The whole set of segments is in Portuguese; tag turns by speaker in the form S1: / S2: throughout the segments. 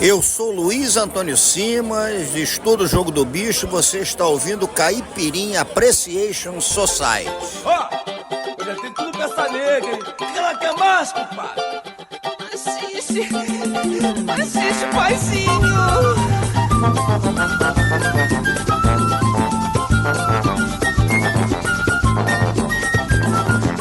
S1: Eu sou Luiz Antônio Simas, estudo o Jogo do Bicho, você está ouvindo Caipirinha Appreciation Society.
S2: Ó, eu já tenho tudo pra essa nega, hein? O que ela quer mais, compadre?
S3: Assiste, paizinho.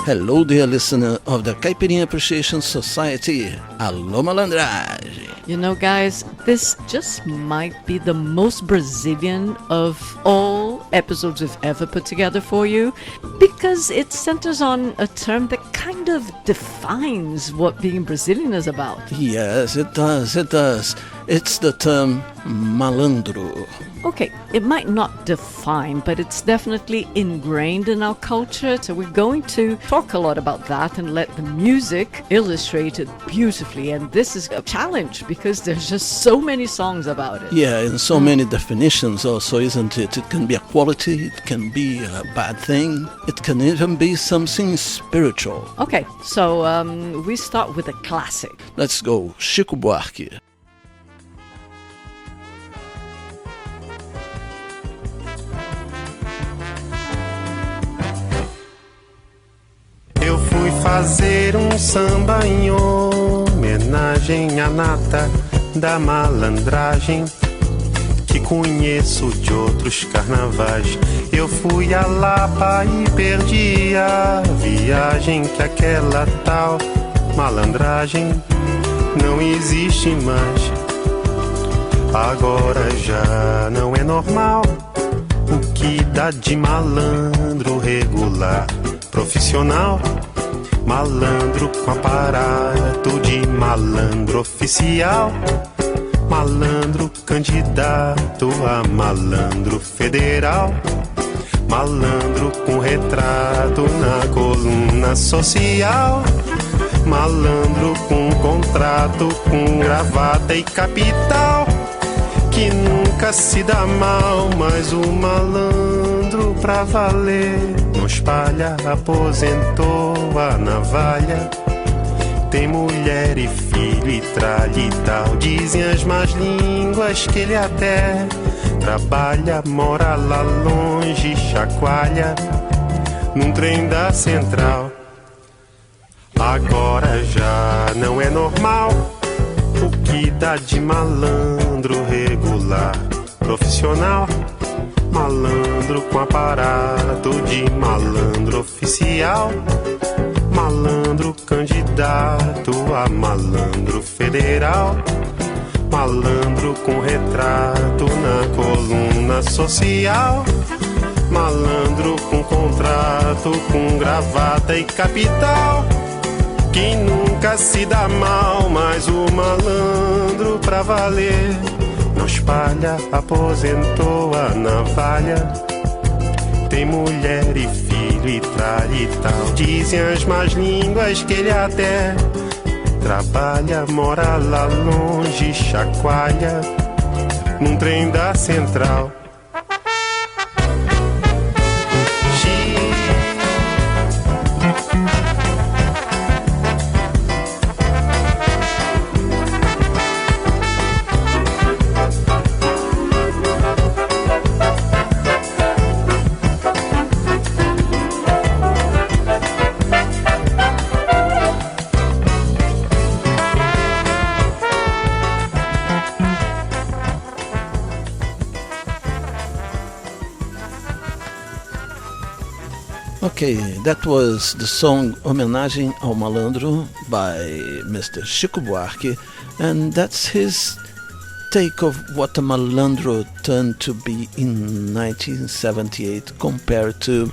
S4: Hello, dear listener of the Caipirinha Appreciation Society. Alô, malandragem.
S5: You know, guys, this just might be the most Brazilian of all episodes we've ever put together for you, because it centers on a term that kind of defines what being Brazilian is about.
S4: Yes, it does. It's the term malandro.
S5: Okay, it might not define, but it's definitely ingrained in our culture. So we're going to talk a lot about that and let the music illustrate it beautifully. And this is a challenge because there's just so many songs about it.
S4: Yeah, and so many definitions also, isn't it? It can be a quality, it can be a bad thing, it can even be something spiritual.
S5: Okay, so we start with a classic.
S4: Let's go, Chico Buarque.
S6: Eu fui fazer samba em homenagem à nata da malandragem que conheço de outros carnavais. Eu fui a Lapa e perdi a viagem, que aquela tal malandragem não existe mais. Agora já não é normal o que dá de malandro regular, profissional, malandro com aparato de malandro oficial, malandro candidato a malandro federal, malandro com retrato na coluna social, malandro com contrato, com gravata e capital, que nunca se dá mal, mas o malandro pra valer não espalha, aposentou a navalha, tem mulher e filho e tralha e tal. Dizem as más línguas que ele até trabalha, mora lá longe, chacoalha num trem da central. Agora já não é normal o que dá de malandro regular, profissional, malandro com aparato de malandro oficial, malandro candidato a malandro federal, malandro com retrato na coluna social, malandro com contrato, com gravata e capital, que nunca se dá mal, mas o malandro pra valer não espalha, aposentou a navalha, tem mulher e filho e tralha e tal. Dizem as más línguas que ele até trabalha, mora lá longe, chacoalha num trem da central.
S4: Okay, that was the song Homenagem ao Malandro by Mr. Chico Buarque, and that's his take of what a malandro turned to be in 1978 compared to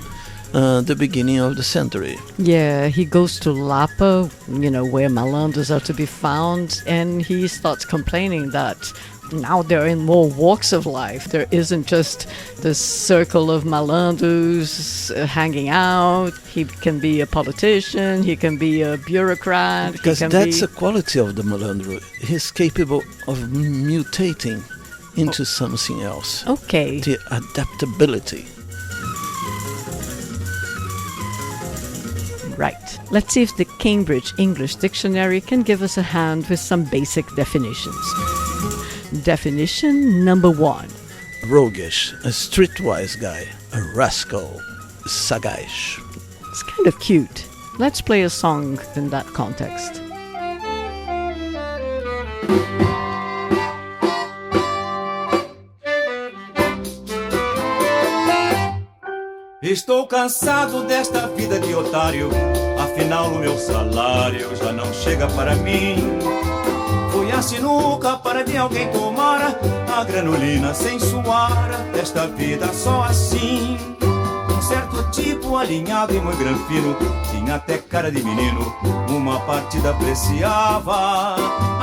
S4: the beginning of the century.
S5: Yeah, he goes to Lapa, where malandros are to be found, and he starts complaining that now they're in more walks of life. There isn't just this circle of malandros hanging out. He can be a politician, he can be a bureaucrat.
S4: Because that's a quality of the malandro. He's capable of mutating into something else.
S5: Okay.
S4: The adaptability.
S5: Right. Let's see if the Cambridge English Dictionary can give us a hand with some basic definitions. Definition number 1.
S4: Roguish, a streetwise guy, a rascal, sagaz.
S5: It's kind of cute. Let's play a song in that context.
S2: Estou cansado desta vida de otário, afinal o meu salário já não chega para mim. Fui à sinuca para de alguém tomar a granulina sem suar desta vida só assim. Um certo tipo alinhado e muito granfino, tinha até cara de menino, uma partida apreciava.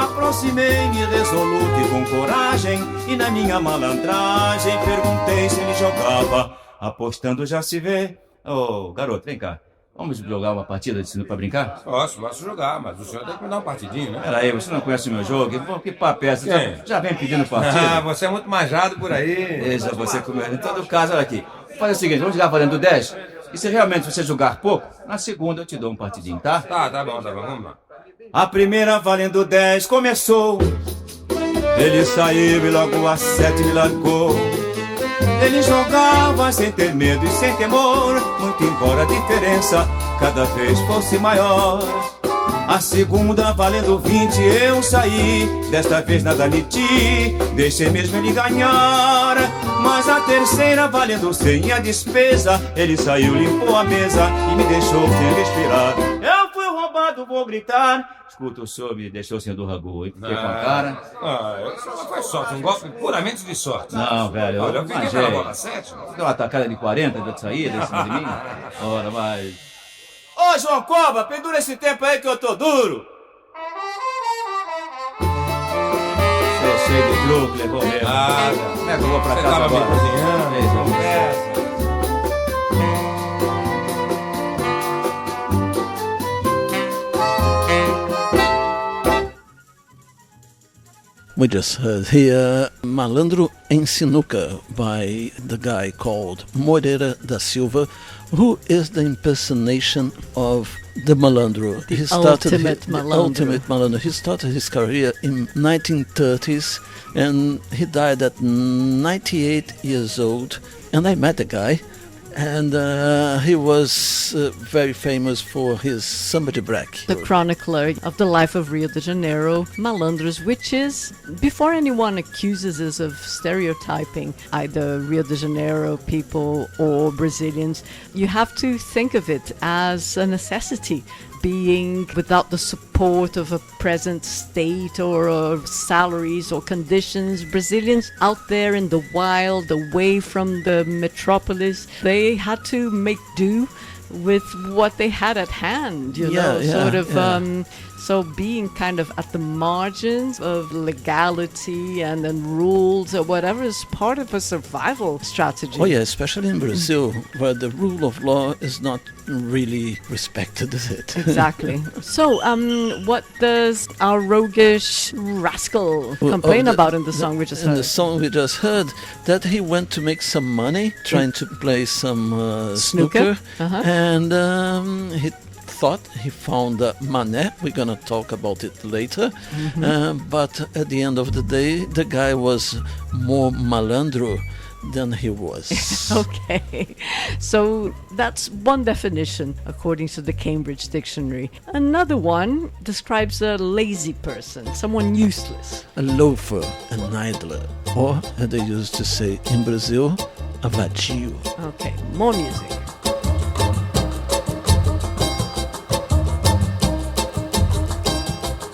S2: Aproximei-me resoluto e com coragem, e na minha malandragem perguntei se ele jogava. Apostando já se vê. Ô, garoto, vem cá. Vamos jogar uma partida de sinuca pra brincar?
S7: Posso jogar, mas o senhor tem que me dar um partidinho, né?
S2: Peraí, você não conhece o meu jogo? Pô, que papo é esse? Já vem pedindo partida?
S7: Ah, você é muito manjado por aí.
S2: Veja você comer. Em todo caso, olha aqui. Faz o seguinte, vamos jogar valendo 10? E se realmente você jogar pouco, na segunda eu te dou um partidinho, tá?
S7: Tá bom, vamos lá.
S2: A primeira valendo 10 começou. Ele saiu e logo a 7 me largou. Ele jogava sem ter medo e sem temor, muito embora a diferença cada vez fosse maior. A segunda valendo 20 eu saí, desta vez nada meti, deixei mesmo ele ganhar. Mas a terceira valendo 100 e a despesa, ele saiu, limpou a mesa e me deixou sem respirar. Eu fui roubado, vou gritar. Escuta, o senhor me deixou sem do ragu, hein? Fiquei com a cara.
S7: Isso foi sorte, um golpe puramente de sorte.
S2: Não, velho,
S7: olha, eu fiquei pela bola 7.
S2: Deu uma tacada de 40 de saída em cima de mim? Ora, vai. Ô, João Cobra, pendura esse tempo aí que eu tô duro. Você é cheio de truque, levou mesmo. Como é que eu vou pra
S7: você
S2: casa
S7: tava
S2: agora?
S7: me cozinhando.
S4: We just heard here Malandro em Sinuca by the guy called Moreira da Silva, who is the impersonation of the Malandro.
S5: The ultimate Malandro.
S4: Ultimate Malandro. He started his career in 1930s and he died at 98 years old. And I met the guy. And he was very famous for his Samba de Break.
S5: The chronicler of the life of Rio de Janeiro, Malandros, which is, before anyone accuses us of stereotyping either Rio de Janeiro people or Brazilians, you have to think of it as a necessity. Being without the support of a present state or of salaries or conditions, Brazilians out there in the wild, away from the metropolis, they had to make do with what they had at hand, so being kind of at the margins of legality and then rules or whatever is part of a survival strategy.
S4: Oh yeah, especially in Brazil, where the rule of law is not really respected, is it?
S5: Exactly. So, what does our roguish rascal complain about in the song we just heard?
S4: In the song we just heard, that he went to make some money trying to play some snooker. And he thought he found Mané. We're going to talk about it later. But at the end of the day, the guy was more malandro than he was.
S5: Okay, so that's one definition according to the Cambridge Dictionary. Another one describes a lazy person, someone useless.
S4: A loafer, an idler, or as they used to say in Brazil, a vadio.
S5: Okay, more music.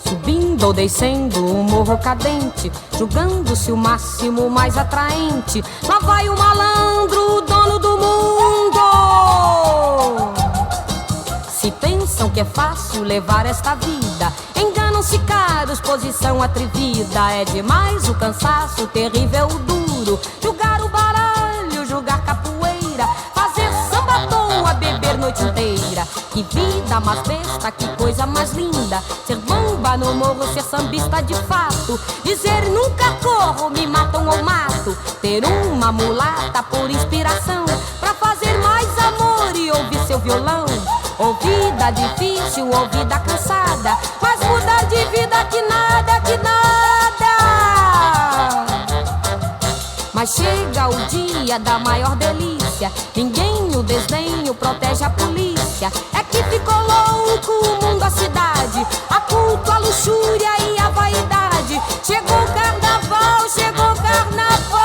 S8: Subindo ou descendo um morro cadente, julgando-se o máximo mais atraente. Lá vai o malandro, dono do mundo. Se pensam que é fácil levar esta vida, enganam-se caros, posição atrevida. É demais o cansaço, terrível, duro. Jogar o baralho, jogar capoeira, fazer samba à toa, beber noite inteira. Que vida mais besta, que coisa mais linda. Ser bomba no morro, ser sambista de fato. Dizer nunca corro, me matam ou mato. Ter uma mulata por inspiração, pra fazer mais amor e ouvir seu violão. Ou vida difícil, ou vida cansada, mas mudar de vida que nada, que nada. é da maior delícia. Ninguém o desdenho protege a polícia. É que ficou louco o mundo, a cidade, a culto, a luxúria e a vaidade. Chegou o carnaval, chegou o carnaval.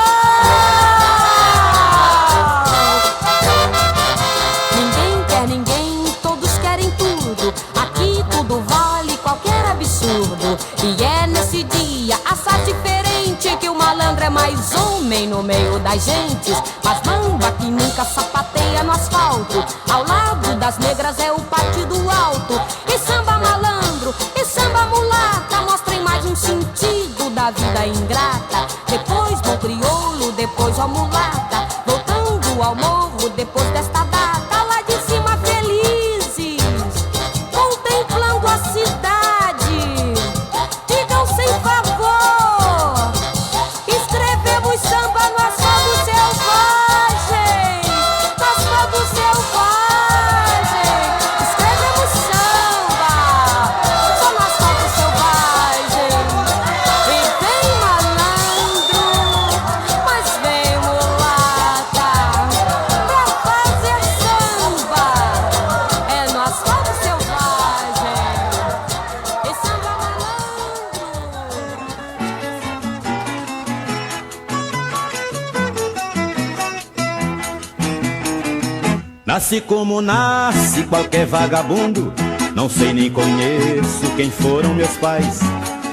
S8: Ninguém quer ninguém, todos querem tudo. Aqui tudo vale qualquer absurdo. E é nesse dia, assaz diferente, que o malandro é mais homem no meio das gentes. Mas mamba que nunca sapateia no asfalto, ao lado das negras é o partido alto. E samba malandro, e samba mulata, mostrem mais um sentido da vida ingrata. Depois do crioulo, depois ao mulata, voltando ao morro depois desta data. Lá de cima felizes, contemplando a cidade, digam sem favor, escrevemos samba no asfalto selvagem, no asfalto selvagem. Escrevemos samba só no asfalto selvagem. E vem malandro, mas vem mulata, pra fazer samba é no asfalto selvagem. E samba malandro.
S2: Nasci como nasce qualquer vagabundo, não sei nem conheço quem foram meus pais.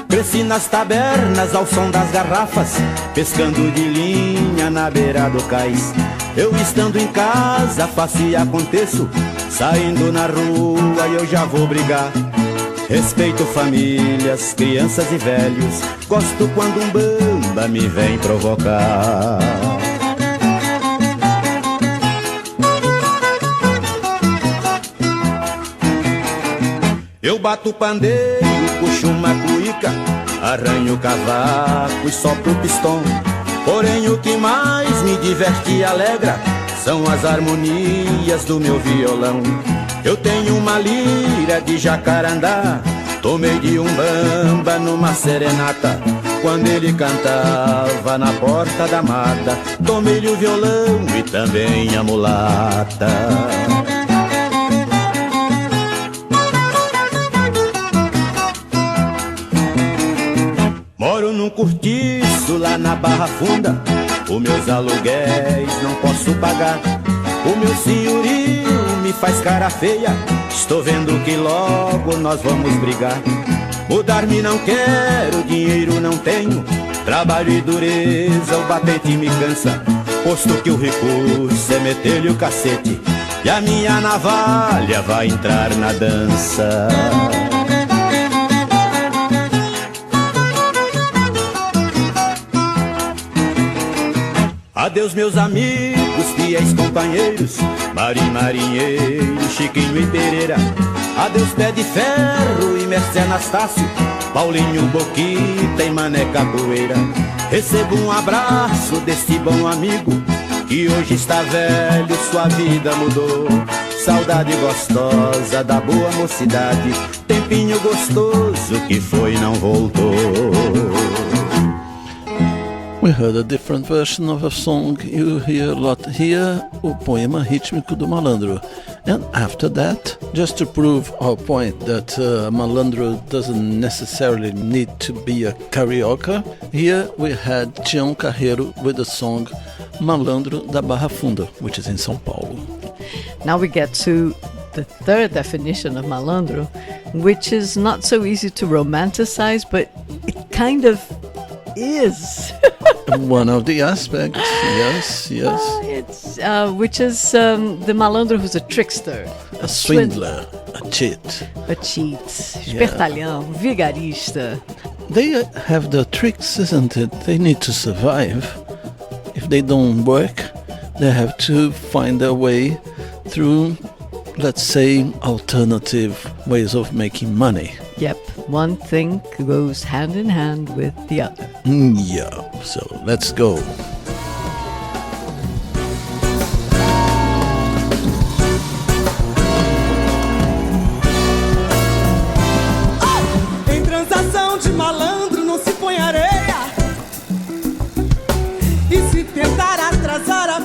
S2: Cresci nas tabernas ao som das garrafas, pescando de linha na beira do cais. Eu estando em casa faço e aconteço, saindo na rua eu já vou brigar. Respeito famílias, crianças e velhos, gosto quando um bamba me vem provocar. Eu bato pandeiro, puxo uma cuíca, arranho o cavaco e sopro o pistão. Porém o que mais me diverte e alegra são as harmonias do meu violão. Eu tenho uma lira de jacarandá, tomei de um bamba numa serenata. Quando ele cantava na porta da mata, tomei-lhe o violão e também a mulata. Moro num cortiço lá na Barra Funda, os meus aluguéis não posso pagar. O meu senhorio me faz cara feia, estou vendo que logo nós vamos brigar. Mudar-me não quero, dinheiro não tenho, trabalho e dureza, o batente me cansa. Posto que o recurso é meter-lhe o cacete, e a minha navalha vai entrar na dança. Adeus meus amigos, fiéis companheiros, marinheiro, Chiquinho e Pereira. Adeus Pé de Ferro e Mercê Anastácio, Paulinho, Boquita e Mané Capoeira. Recebo um abraço desse bom amigo, que hoje está velho, sua vida mudou. Saudade gostosa da boa mocidade, tempinho gostoso que foi e não voltou.
S4: We heard a different version of a song you hear a lot here, o poema rítmico do Malandro. And after that, just to prove our point that Malandro doesn't necessarily need to be a carioca, here we had Tião Carreiro with the song Malandro da Barra Funda, which is in São Paulo.
S5: Now we get to the third definition of malandro, which is not so easy to romanticize, but it kind of is.
S4: One of the aspects, yes.
S5: It's which is the malandro who's a trickster,
S4: A swindler, a cheat.
S5: a cheat, espertalhão, vigarista.
S4: They have the tricks, isn't it? They need to survive. If they don't work, they have to find their way through, let's say, alternative ways of making money.
S5: Yep, one thing goes hand in hand with the other.
S4: Yeah, so let's go.
S9: Em transação de malandro não se põe areia, e se tentar atrasar a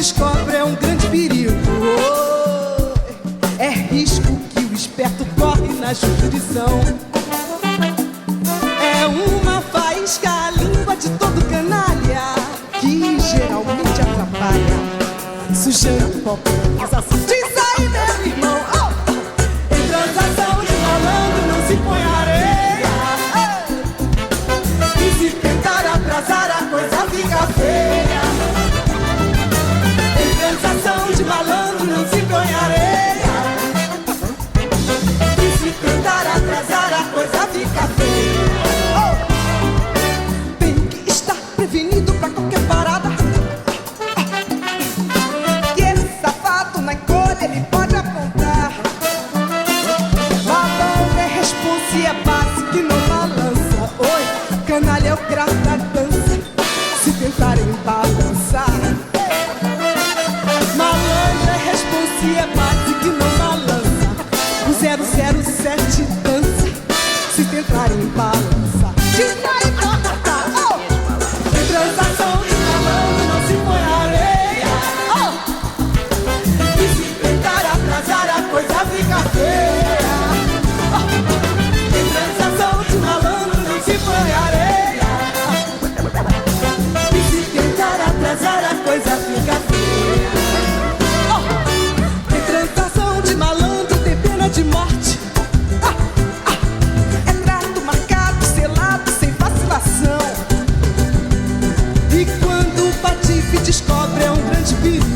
S9: descobre é um grande perigo. É risco que o esperto corre na jurisdição. É uma faísca à língua de todo canalha que geralmente atrapalha, sujando qualquer transação. Diz aí, meu irmão, em transação de malandro não se põe areia. E se tentar atrasar a coisa fica feia. Em transação de malandro não se põe areia. E se tentar atrasar a coisa fica feia. Tem que estar prevenido pra qualquer parada. Que esse safado na encolha ele pode apontar. Ladrão é responsa e é base que não balança. Oi, canalha é o grau da dança. Se tentarem balançar, malandro é responsa e é base que não balança. O 007 dança. Se tentarem balançar, diz aí, em transação de malandro não se põe areia. E se tentar atrasar a coisa fica feia. Em transação de malandro não se põe areia. E se tentar atrasar a coisa fica feia. Em transação de malandro tem pena de morte. É trato marcado, selado, sem vacilação. E quando o patife descobre é um grande perigo.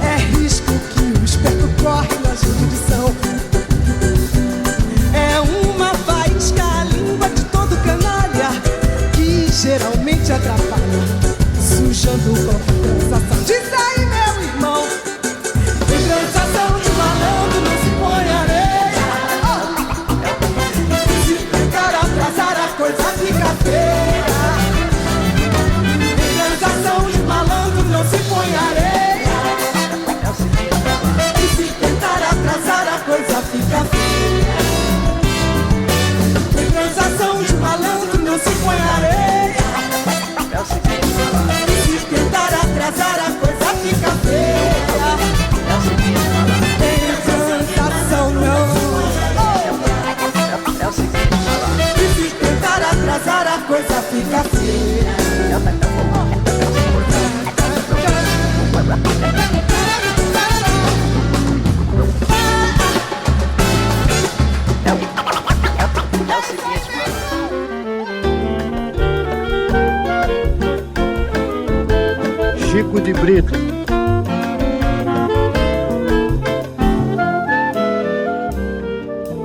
S9: É risco que o esperto corre na jurisdição. É uma faísca à língua de todo canalha que geralmente atrapalha, sujando qualquer transação. Diz aí, meu irmão, em transação de malandro não se põe areia. Se tentar atrasar a coisa fica feia. Em transação de malandro não se põe areia. E se tentar atrasar a coisa fica feia. Em transação de malandro não se põe areia. E se tentar atrasar a coisa fica feia. Em transação não. E se tentar atrasar a coisa fica feia.
S10: Chico de Brito.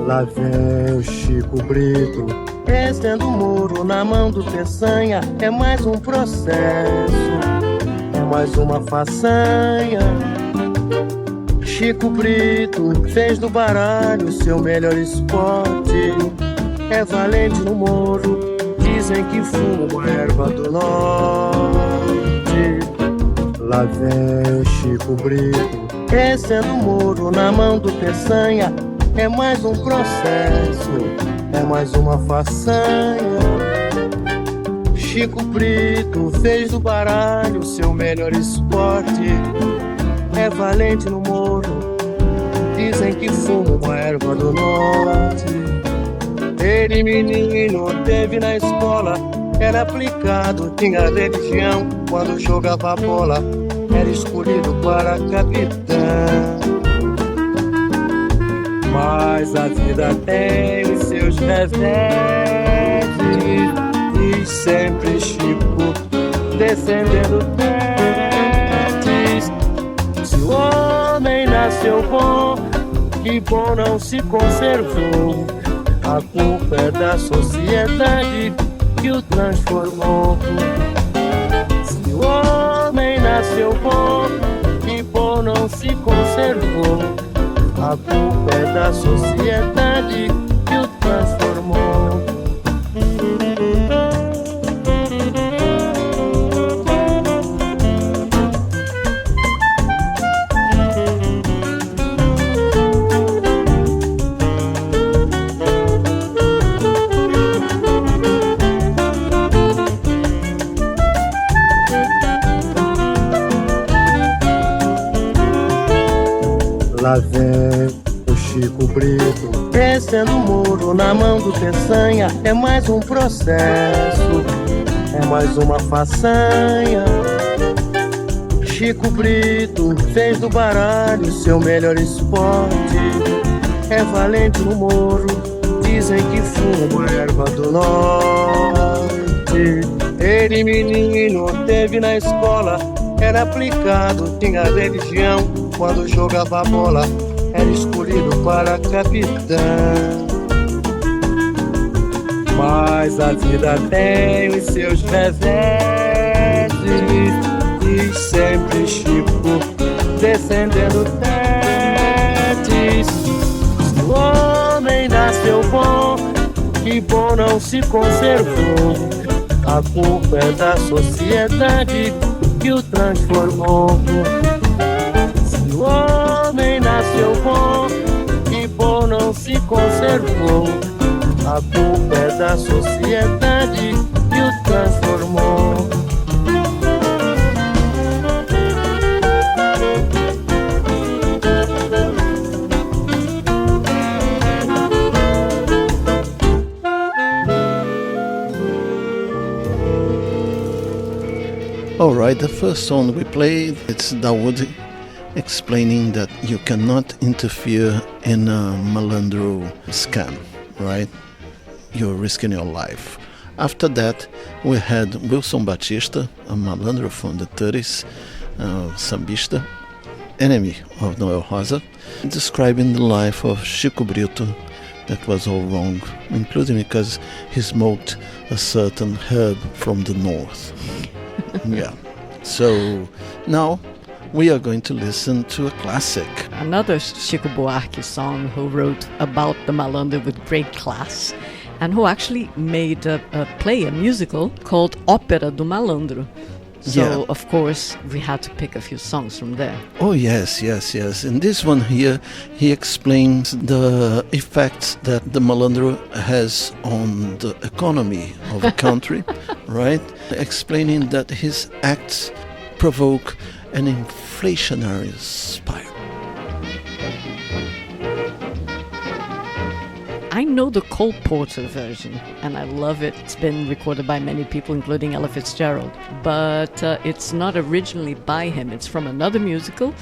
S10: Lá vem o Chico Brito, descendo o muro na mão do Peçanha. É mais um processo, é mais uma façanha. Chico Brito fez do baralho seu melhor esporte. É valente no moro, dizem que fuma a erva do norte. Lá vem o Chico Brito, descendo o muro na mão do Peçanha. É mais um processo, é mais uma façanha. Chico Brito fez do baralho seu melhor esporte. É valente no moro, dizem que fuma a erva do norte. Ele menino teve na escola, era aplicado, tinha religião. Quando jogava bola, era escolhido para capitão. Mas a vida tem os seus reveses, e sempre Chico descendendo testes. Se o homem nasceu bom, que bom não se conservou. A culpa é da sociedade que o transformou. Se o homem nasceu bom, que bom não se conservou. A culpa é da sociedade que o transformou. Lá vem o Chico Brito, descendo o muro na mão do Peçanha. É mais um processo, é mais uma façanha. Chico Brito fez do baralho seu melhor esporte. É valente no moro, dizem que fuma erva do norte. Ele menino teve na escola, era aplicado, tinha religião. Quando jogava bola, era escolhido para capitão. Mas a vida tem os seus reveses, e sempre Chico descendendo tetes. Se o homem nasceu bom, que bom não se conservou. A culpa é da sociedade que o transformou. Se o homem nasceu bom, que bom não se conservou. A culpa é da sociedade que o transformou.
S4: Alright, the first song we played, it's Dawood explaining that you cannot interfere in a malandro scam, right? You're risking your life. After that, we had Wilson Batista, a malandro from the 30s, sambista, enemy of Noel Rosa, describing the life of Chico Brito. That was all wrong, including because he smoked a certain herb from the north. Yeah. So now we are going to listen to a classic.
S5: Another Chico Buarque song who wrote about the malandro with great class, and who actually made a musical called Ópera do Malandro. So,
S4: Yeah.
S5: of course, we had to pick a few songs from there.
S4: Oh, yes. In this one here, he explains the effects that the malandro has on the economy of a country, right? Explaining that his acts provoke an inflationary spiral.
S5: I know the Cole Porter version, and I love it. It's been recorded by many people, including Ella Fitzgerald. But it's not originally by him. It's from another musical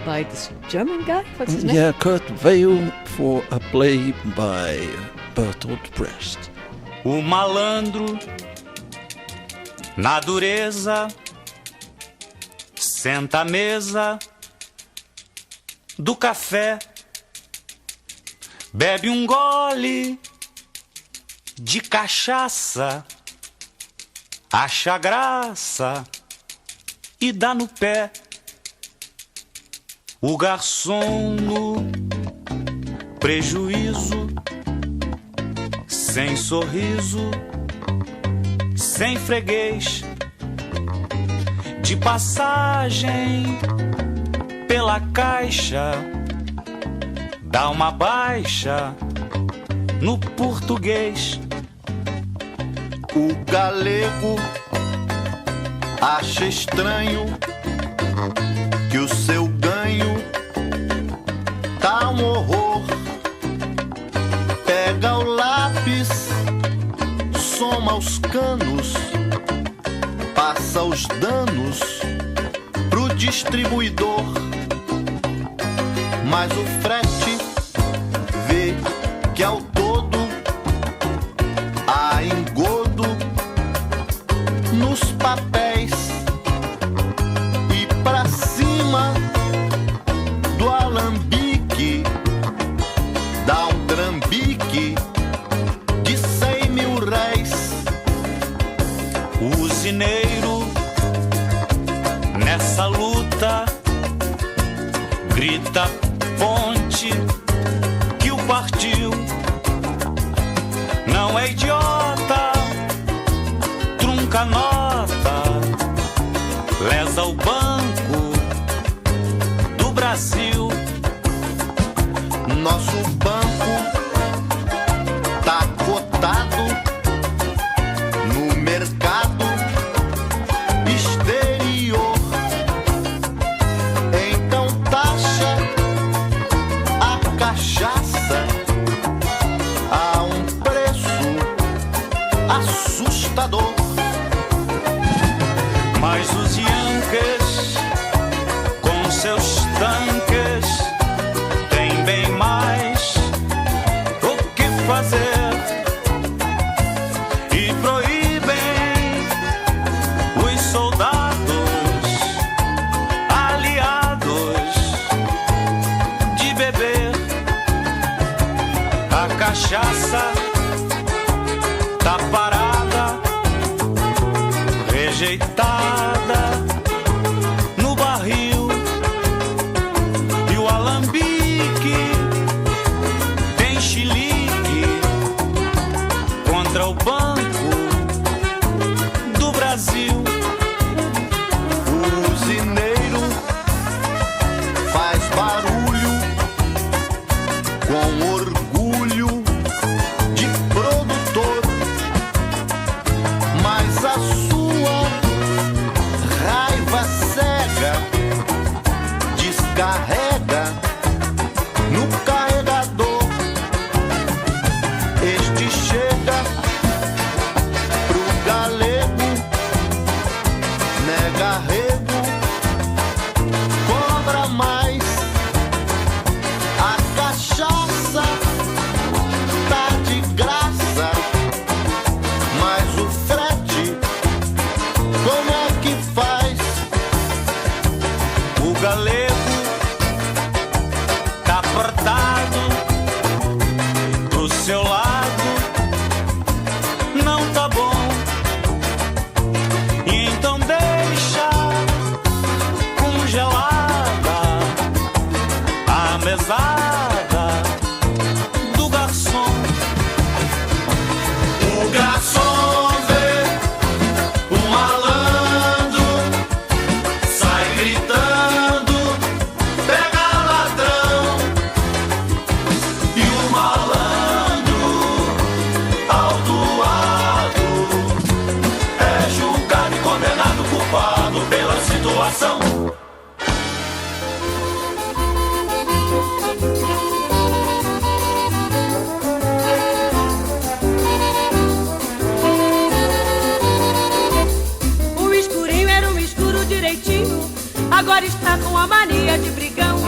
S5: by this German guy. What's his name?
S4: Yeah, Kurt Weill for a play by Bertolt Brecht.
S2: O malandro, na dureza, senta à mesa do café, bebe um gole de cachaça, acha graça e dá no pé. O garçom no prejuízo, sem sorriso, sem freguês, de passagem pela caixa, dá uma baixa no português.
S1: O galego acha estranho que o seu ganho tá um horror. Pega o lápis, soma os canos, passa os danos pro distribuidor. Mas o frete vê que ao todo há engodo nos papéis e pra cima do alambique dá um trambique de 100 mil réis.
S2: O usineiro nessa luta grita ponte que o partiu. Não é idiota, trunca nota, lesa o Banco do Brasil.
S1: Nosso banco tá cotado no mercado exterior. Então taxa carregador.
S2: Mas os Yankees, com seus tanques, têm bem mais o que fazer e proíbem os soldados aliados de beber. A cachaça tá parada, rejeitada no barril, e o alambique tem chilique contra o Banco do Brasil.
S1: O usineiro faz barulho com orgulho de produtor, mas a sua raiva cega descarrega no carregador. Este chega pro galego, nega arrego, cobra mais. A cachaça tá de graça, mas o frete, como é que faz?
S2: O galego tá apertado pro seu lado, não tá bom, e então deixa congelada a mesada do garçom.
S1: O garçom vê o malandro, sai gritando, pega ladrão. E o malandro, autuado, é julgado e condenado, culpado pela situação.
S8: O escurinho era um escuro direitinho, agora está com a mania de brigão.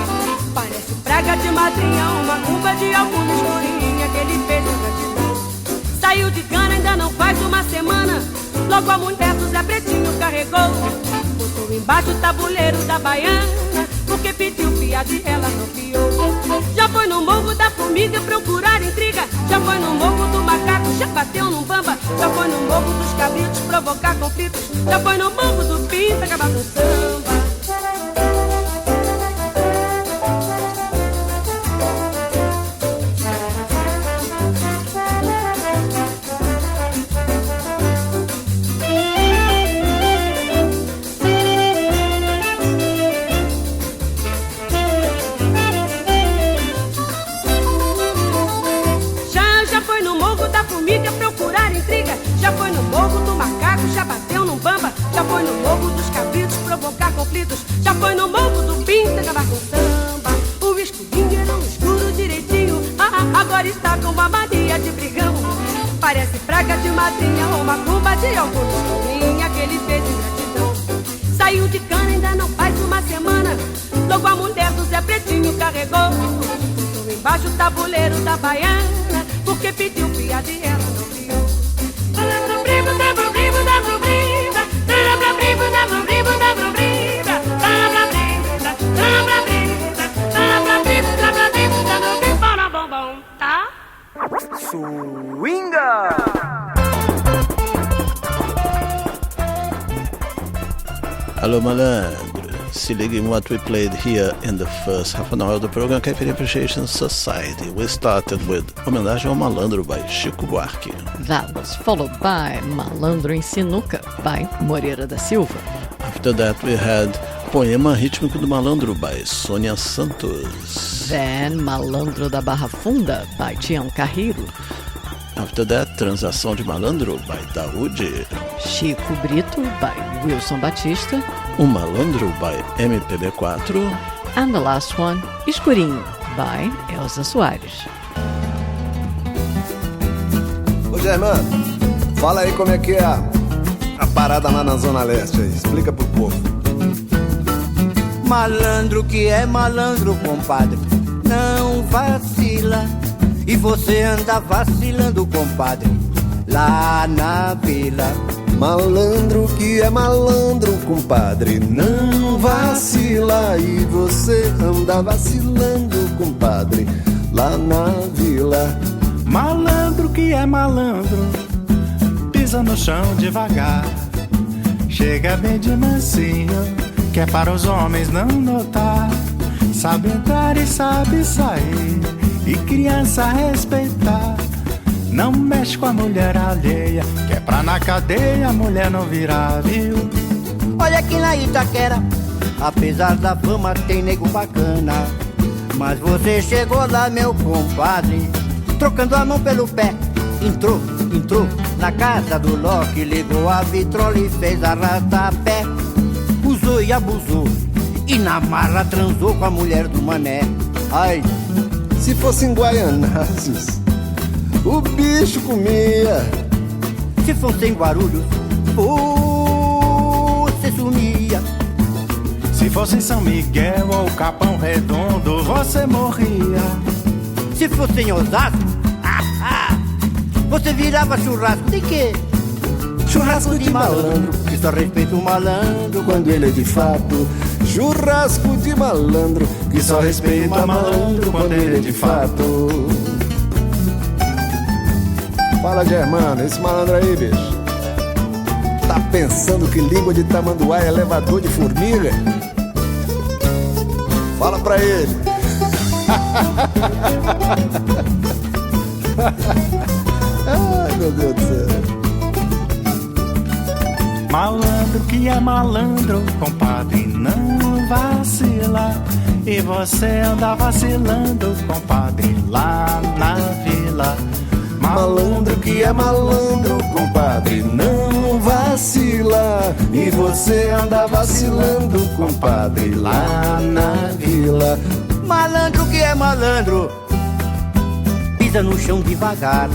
S8: Parece praga de madrinha, uma culpa de alguma escurinha que ele fez em gratidão. Saiu de cana, ainda não faz uma semana, logo a mulher do Zé Pretinho carregou. Botou embaixo o tabuleiro da baiana, porque pediu piada e ela não piou. Já foi no morro da formiga procurar intriga, já foi no morro do macaco, já bateu num bamba, já foi no morro dos cabritos provocar conflitos, já foi no morro do pinto acabar com samba. Já foi no morro da formiga procurar intriga, já foi no morro do macaco, já bateu num bamba, já foi no morro dos cabritos provocar conflitos, já foi no morro do pinto acabar com samba. O escurinho era um escuro direitinho, agora está com uma mania de brigão. Parece praga de madrinha ou uma culpa de alguma escurinha que ele fez em gratidão. Saiu de cana, ainda não faz uma semana, logo a mulher do Zé Pretinho carregou. Botou embaixo o tabuleiro da baiana, porque pediu piada e ela não criou.
S11: Swinga!
S4: Alô, malandro. Se liga in what we played here in the first half an hour of the program Caipirinha Appreciation Society. We started with Homenagem ao Malandro by Chico Buarque.
S5: That was followed by Malandro em Sinuca by Moreira da Silva.
S4: After that we had Poema Rítmico do Malandro by Sônia Santos.
S5: Then Malandro da Barra Funda by Tião Carreiro.
S4: After that, Transação de Malandro by Daúde.
S5: Chico Brito by Wilson Batista.
S4: Malandro by MPB4.
S5: And the last one, Escurinho by Elza Soares.
S12: Ô Germano,
S11: Fala aí como é que é a parada lá na Zona Leste aí. Explica pro povo.
S12: Malandro que é malandro, compadre, não vacila. E você anda vacilando, compadre, lá na vila.
S11: Malandro que é malandro, compadre, não vacila. E você anda vacilando, compadre, lá na vila.
S13: Malandro que é malandro, pisa no chão devagar, chega bem de mansinho, que é para os homens não notar. Sabe entrar e sabe sair, e criança respeitar. Não mexe com a mulher alheia, que é pra na cadeia a mulher não virar, viu?
S12: Olha aqui na Itaquera, apesar da fama tem nego bacana. Mas você chegou lá, meu compadre, trocando a mão pelo pé. Entrou na casa do Loki, ligou a vitrola e fez arrasta-pé. Usou e abusou, e na marra transou com a mulher do mané. Ai,
S11: se fosse em Guaianazes, o bicho comia.
S12: Se fosse em Guarulhos, você sumia.
S13: Se fosse em São Miguel ou Capão Redondo, você morria.
S12: Se fosse em Osasco, você virava churrasco de quê?
S11: Churrasco de malandro,
S12: que só respeita o malandro
S11: quando ele é de fato. Churrasco de malandro, que só respeita o malandro quando ele é de fato. Fala, Germano, esse malandro aí, bicho, tá pensando que língua de tamanduá é elevador de formiga? Fala pra ele. Ai, meu Deus do céu.
S13: Malandro que é malandro, compadre, não vacila. E você anda vacilando, compadre, lá na vila.
S11: Malandro que é malandro, compadre, não vacila. E você anda vacilando, compadre, lá na vila.
S12: Malandro que é malandro, pisa no chão devagar,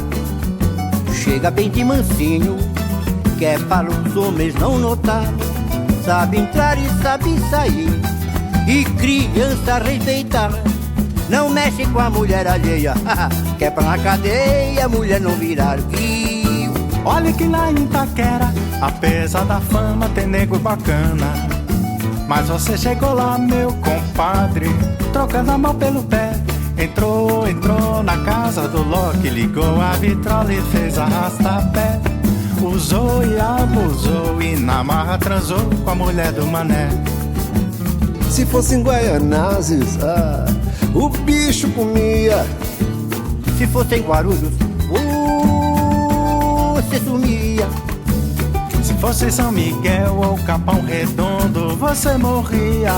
S12: chega bem de mansinho, que é para os homens não notar. Sabe entrar e sabe sair, e criança respeitar. Não mexe com a mulher alheia, que é pra na cadeia a mulher não virar, viu?
S13: Olha que lá em Itaquera, apesar da fama tem nego bacana. Mas você chegou lá, meu compadre, trocando a mão pelo pé. Entrou na casa do Loki, ligou a vitrola e fez arrasta-pé. Usou e abusou, e na marra transou com a mulher do mané.
S11: Se fosse em Guaianazes, o bicho comia.
S12: Se fosse em Guarulhos, você sumia.
S13: Se fosse em São Miguel ou Capão Redondo, você morria.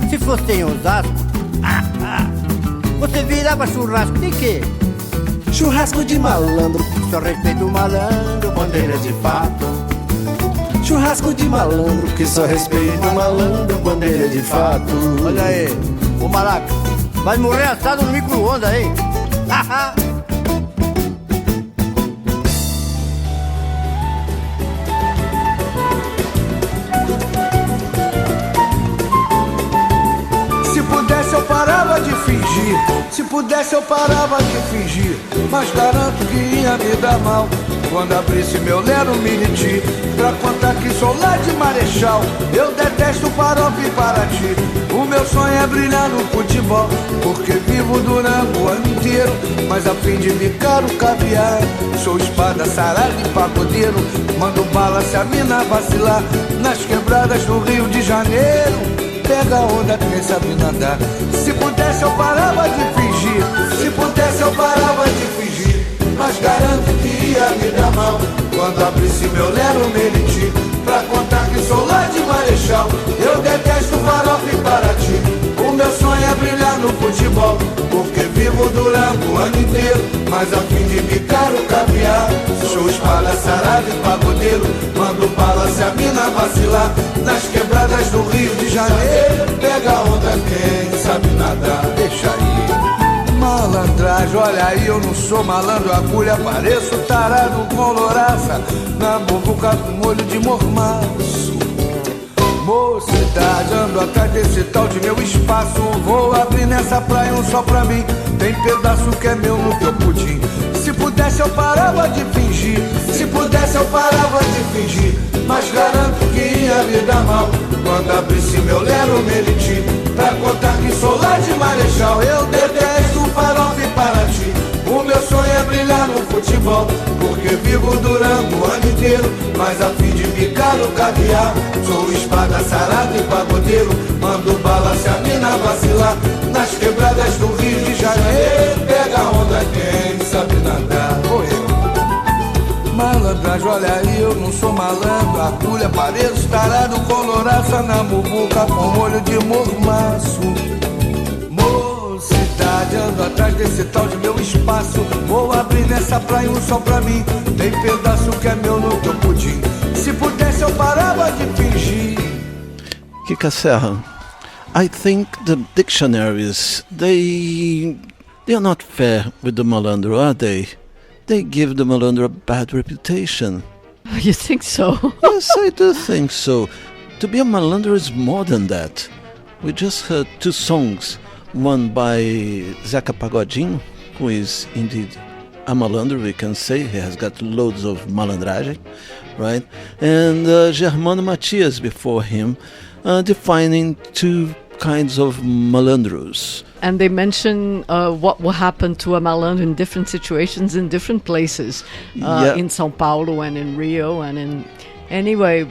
S12: Se fosse em Osasco, você virava churrasco de quê?
S11: Churrasco de malandro,
S12: só respeita o malandro quando ele é de fato.
S11: Churrasco de malandro, que só respeita o malandro quando ele é de fato.
S12: Olha aí, ô Maraca, vai morrer assado no micro-ondas aí.
S14: Se pudesse eu parava de fingir, se pudesse eu parava de fingir, mas garanto que ia me dar mal quando abrisse meu Lero Miniti, pra contar que sou lá de Marechal. Eu detesto farofa e Paraty, o meu sonho é brilhar no futebol, porque vivo durante o ano inteiro, mas a fim de ficar o caviar. Sou espada, sarada e pagodeiro, mando bala se a mina vacilar. Nas quebradas do Rio de Janeiro, pega a onda quem sabe nadar. Se pudesse eu parava de fingir, se pudesse eu parava de fingir, mas garanto que ia me dar mal quando abrisse meu Lero Meriti, pra contar que sou lá de Marechal. Eu detesto farofa e Paraty, o meu sonho é brilhar no futebol, porque vivo durante o ano inteiro, mas a fim de picar o caviar. Sou espada, sarado e pagodeiro, mando bala se a mina vacilar. Nas quebradas do Rio de Janeiro, pega a onda quem sabe nadar. Deixa aí, malandro. malandragem, olha aí, eu não sou malandro, agulha, pareço tarado com louraça, na boca com olho de mormaço. Mocidade, ando atrás desse tal de meu espaço, vou abrir nessa praia um só pra mim, tem pedaço que é meu no teu pudim. Se pudesse eu parava de fingir, se pudesse eu parava de fingir, mas garanto que ia me dar mal quando abrisse meu Lero Meriti, pra contar que sou lá de Marechal. Eu detesto o farofa e Paraty, o meu sonho é brilhar no futebol, porque vivo Durango o ano inteiro, mas a fim de picar o caviar, sou espada sarado e pagodeiro, mando bala se a mina vacilar, nas quebradas do Rio de Janeiro, pega a onda quem sabe nadar. Malandragem, olha aí, eu não sou malandro, agulha, pareço tarado com louraça, na muvuca com olho de mormaço. Mocidade, ando atrás desse tal de meu espaço, vou abrir nessa praia um só pra mim, tem pedaço que é meu no teu pudim, se pudesse eu parava de fingir.
S4: Kika Serra, I think the dictionaries, they are not fair with the malandro, are they? They give the malandro a bad reputation.
S5: You think so?
S4: Yes, I do think so. To be a malandro is more than that. We just heard two songs, one by Zeca Pagodinho, who is indeed a malandro, we can say. He has got loads of malandragem, right? And Germano Matias before him, defining two kinds of malandros.
S5: And they mention what will happen to a malandro in different situations in different places, in São Paulo and in Rio and in... Anyway,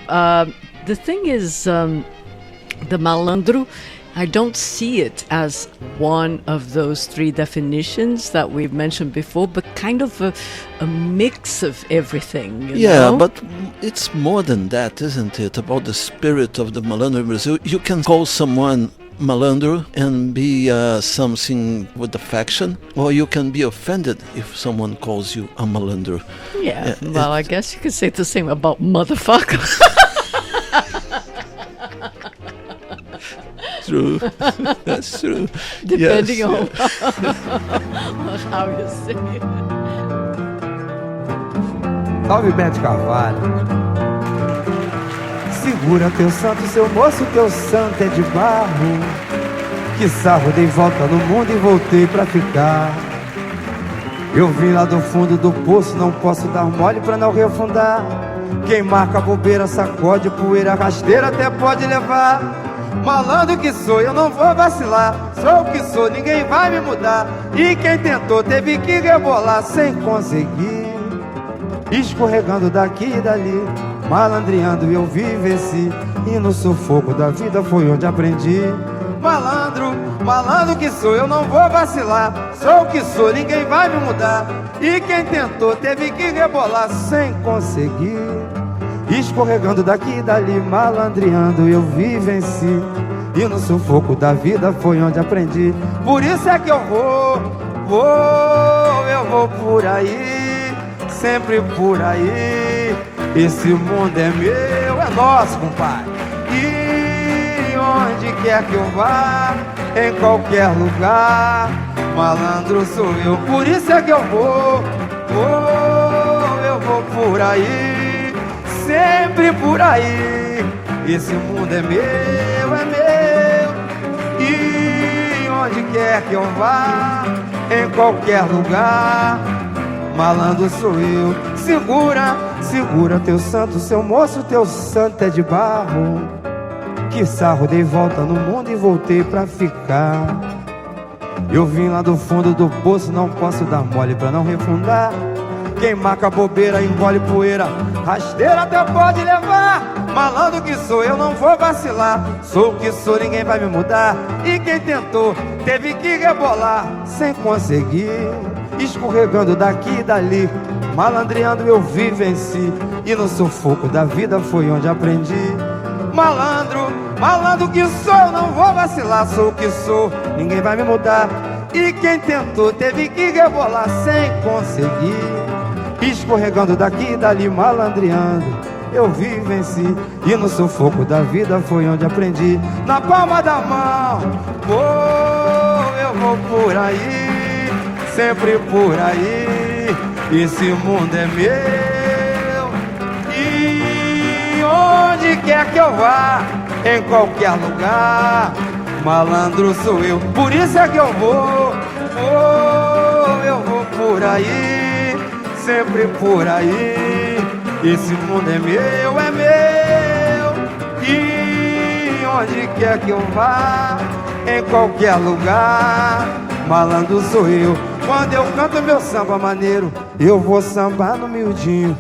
S5: the thing is, the malandro, I don't see it as one of those three definitions that we've mentioned before, but kind of a mix of everything. You know?
S4: But it's more than that, isn't it? About the spirit of the malandro in Brazil. You can call someone malandro and be something with affection, or you can be offended if someone calls you a malandro.
S5: Yeah, well, I guess you could say the same about motherfucker.
S4: True. That's true.
S5: Depending
S4: yes,
S5: on
S4: yeah.
S5: how you say it.
S15: Salve Beto Carvalho. Segura teu santo, seu moço, teu santo é de barro. Que sarro, dei volta no mundo e voltei pra ficar. Eu vim lá do fundo do poço, não posso dar mole pra não refundar. Quem marca a bobeira sacode, poeira rasteira até pode levar. Malandro que sou, eu não vou vacilar. Sou o que sou, ninguém vai me mudar. E quem tentou teve que rebolar sem conseguir. Escorregando daqui e dali, malandreando eu vivenci. E no sufoco da vida foi onde aprendi. Malandro, malandro que sou, eu não vou vacilar. Sou o que sou, ninguém vai me mudar. E quem tentou teve que rebolar sem conseguir. Escorregando daqui e dali, malandreando eu vivenci. E no sufoco da vida foi onde aprendi. Por isso é que eu vou por aí, sempre por aí. Esse mundo é meu, é nosso, compadre. E onde quer que eu vá, em qualquer lugar, malandro sou eu. Por isso é que eu vou por aí, sempre por aí. Esse mundo é meu, é meu. E onde quer que eu vá, em qualquer lugar, malandro sou eu. Segura, segura teu santo, seu moço, teu santo é de barro. Que sarro, dei volta no mundo e voltei pra ficar. Eu vim lá do fundo do poço, não posso dar mole pra não refundar. Quem marca bobeira engole poeira, rasteira até pode levar. Malandro que sou, eu não vou vacilar. Sou o que sou, ninguém vai me mudar. E quem tentou teve que rebolar sem conseguir. Escorregando daqui e dali, malandreando eu vivenci. E no sufoco da vida foi onde aprendi. Malandro, malandro que sou, eu não vou vacilar. Sou o que sou, ninguém vai me mudar. E quem tentou teve que rebolar sem conseguir. Escorregando daqui e dali, malandreando eu vivenci. E no sufoco da vida foi onde aprendi. Na palma da mão, eu vou por aí, sempre por aí. Esse mundo é meu e onde quer que eu vá, em qualquer lugar, malandro sou eu. Por isso é que eu vou por aí, sempre por aí. Esse mundo é meu e onde quer que eu vá, em qualquer lugar, malandro sou eu. Quando eu canto meu samba maneiro, eu vou sambar no miudinho.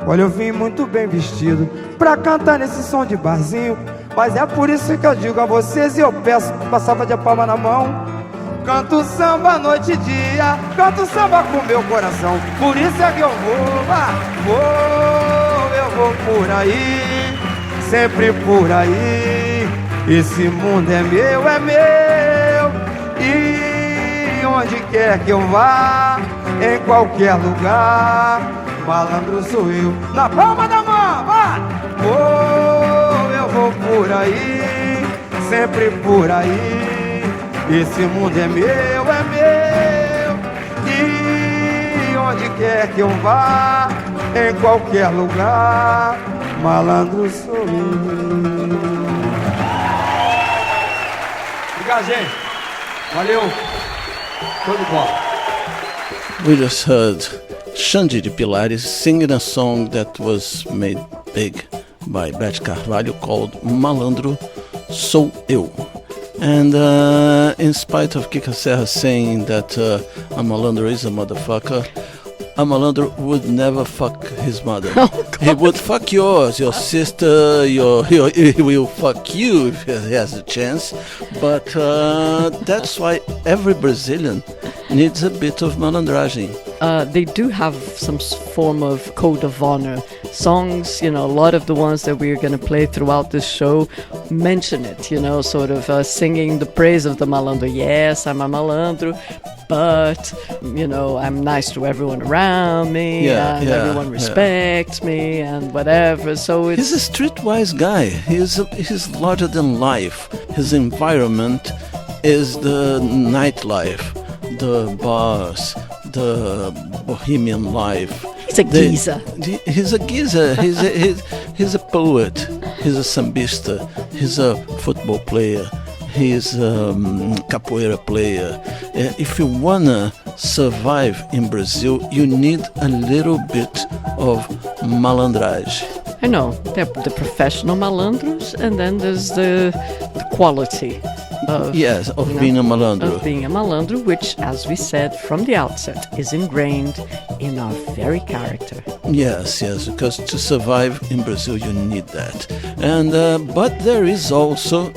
S15: Olha, eu vim muito bem vestido pra cantar nesse som de barzinho. Mas é por isso que eu digo a vocês e eu peço uma salva de palma na mão. Canto samba noite e dia, canto samba com meu coração. Por isso é que eu vou por aí, sempre por aí. Esse mundo é meu e onde quer que eu vá, em qualquer lugar, malandro sou eu. Na palma da mão, vai! Eu vou por aí, sempre por aí. Esse mundo é meu e onde quer que eu vá, em qualquer lugar, malandro sou eu. Obrigado, gente. Valeu. Tudo bom.
S4: We just heard Xande de Pilares singing a song that was made big by Beth Carvalho called Malandro Sou Eu. And in spite of Kika Serra saying that a malandro is a motherfucker, a malandro would never fuck his mother. He would fuck yours, your sister, he will fuck you if he has a chance. But that's why every Brazilian needs a bit of malandragem.
S5: They do have some form of code of honor. Songs, a lot of the ones that we're going to play throughout this show mention it, sort of singing the praise of the malandro. Yes, I'm a malandro, but, I'm nice to everyone around me, and everyone respects me, and whatever. So
S4: he's a streetwise guy. He's larger than life. His environment is the nightlife, the bars, the bohemian life.
S5: He's a geezer.
S4: He's a geezer. He's a poet. He's a sambista. He's a football player. He's a capoeira player. If you wanna survive in Brazil, you need a little bit of malandragem.
S5: I know, they're the professional malandros, and then there's the quality of
S4: being a malandro.
S5: Of being a malandro, which, as we said from the outset, is ingrained in our very character.
S4: Yes, because to survive in Brazil, you need that. And but there is also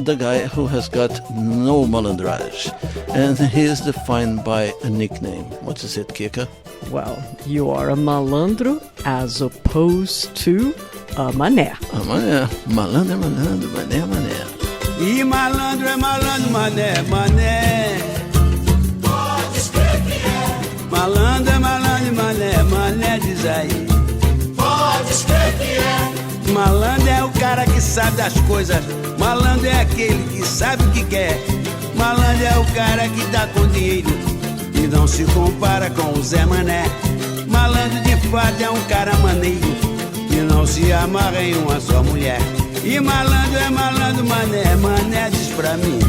S4: the guy who has got no malandragem, and he is defined by a nickname. What is it, Kika?
S5: Well, you are a malandro as opposed to a mané.
S4: A mané. Malandro, mané.
S16: E malandro é malandro, mané.
S17: Pode escrever que é.
S16: Malandro é malandro, mané, diz aí.
S17: Pode escrever que é.
S16: Malandro é o cara que sabe das coisas. Malandro é aquele que sabe o que quer. Malandro é o cara que tá com dinheiro e não se compara com o Zé Mané. Malandro de fato é um cara maneiro que não se amarra em uma só mulher. E malandro é malandro, mané, diz pra mim.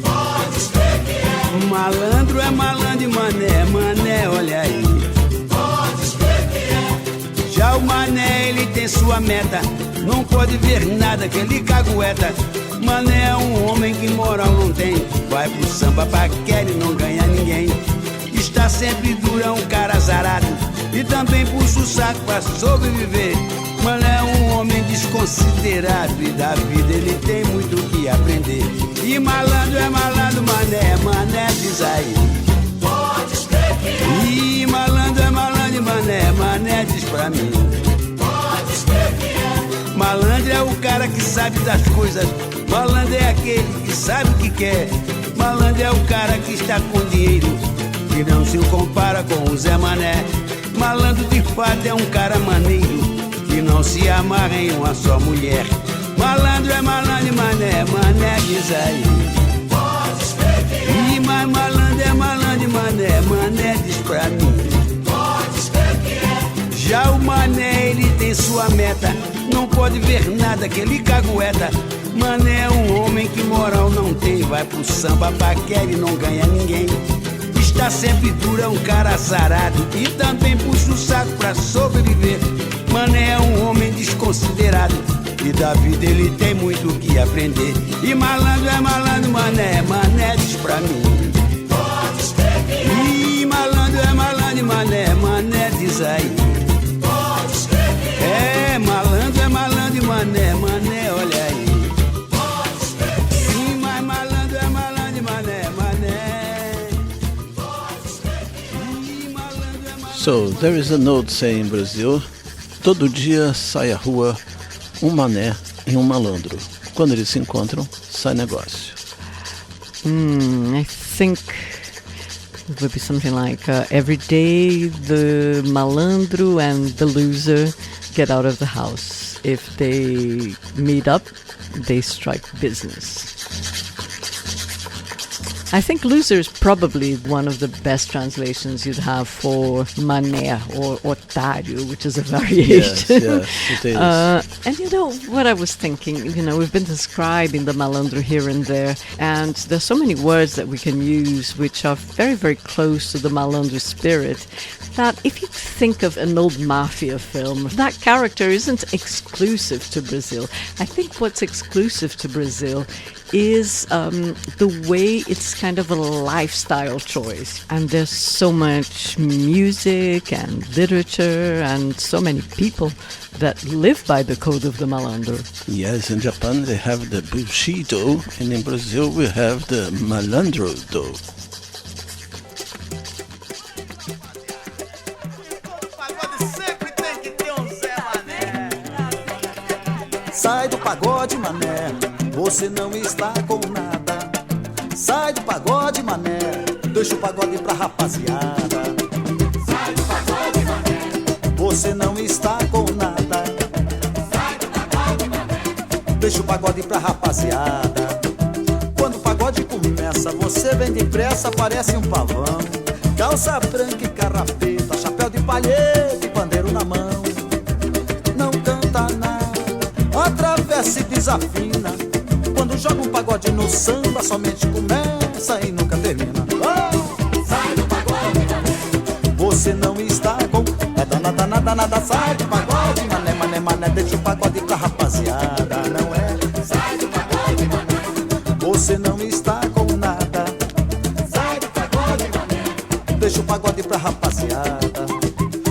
S17: Pode escrever que é.
S16: Malandro é malandro e mané, olha aí.
S17: Pode escrever que é.
S16: Já o mané, ele tem sua meta, não pode ver nada que ele cagueta. Mané é um homem que moral não tem, vai pro samba, paquera e não ganha ninguém. Está sempre duro, é um cara azarado e também puxa o saco pra sobreviver. Mané é um homem desconsiderado e da vida ele tem muito o que aprender. E malandro é malandro, mané, diz aí.
S17: Pode escrever que é.
S16: E malandro é malandro e mané, diz pra mim.
S17: Pode escrever que é.
S16: Malandro é o cara que sabe das coisas. Malandro é aquele que sabe o que quer. Malandro é o cara que está com dinheiro que não se compara com o Zé Mané. Malandro de fato é um cara maneiro que não se amarra em uma só mulher. Malandro é malandro e mané, diz aí.
S17: Pode escrever que é.
S16: E mais malandro é malandro e mané, tem sua meta, não pode ver nada que ele cagueta. Mané é um homem que moral não tem, vai pro samba, paquera e não ganha ninguém. Está sempre duro, é um cara azarado e também puxa o saco pra sobreviver. Mané é um homem desconsiderado e da vida ele tem muito o que aprender. E malandro é malandro, mané, mané diz pra mim.
S17: Pode escrever.
S16: E malandro é malandro, mané, mané diz aí.
S17: Pode escrever.
S16: É malandro e mané, mané, olha aí.
S17: Pode escrever.
S16: Sim, mas malandro é malandro e mané, mané.
S4: So, there is a note saying in Brazil, todo dia sai à rua um mané e um malandro. Quando eles se encontram, sai negócio.
S5: I think it would be something like every day the malandro and the loser get out of the house. If they meet up, they strike business. I think loser is probably one of the best translations you'd have for mané or otário, which is a variation.
S4: Yes, it is.
S5: And you know what I was thinking, we've been describing the malandro here and there, and there's so many words that we can use which are very, very close to the malandro spirit, that if you think of an old mafia film, that character isn't exclusive to Brazil. I think what's exclusive to Brazil is the way it's kind of a lifestyle choice. And there's so much music and literature and so many people that live by the code of the malandro.
S4: Yes, in Japan they have the Bushido, and in Brazil we have the Malandro-do.
S18: Sai do pagode, mané, você não está com nada. Sai do pagode, mané, deixa o pagode pra rapaziada.
S17: Sai do pagode, mané,
S18: você não está com nada.
S17: sai do pagode, mané,
S18: Deixa o pagode pra rapaziada. Quando o pagode começa, você vem depressa, parece um pavão. Calça branca e carrapeta, chapéu de palheta e pandeiro na mão. Não canta nada, atravessa e desafina. Quando joga um pagode no samba, somente começa e nunca termina.
S17: sai do pagode, mané,
S18: Você não está com nada, nada, nada, nada. Sai do pagode, mané, mané, mané. Deixa o pagode pra rapaziada, não é?
S17: sai do pagode, mané,
S18: Você não está com nada.
S17: sai do pagode, mané,
S18: Deixa o pagode pra rapaziada.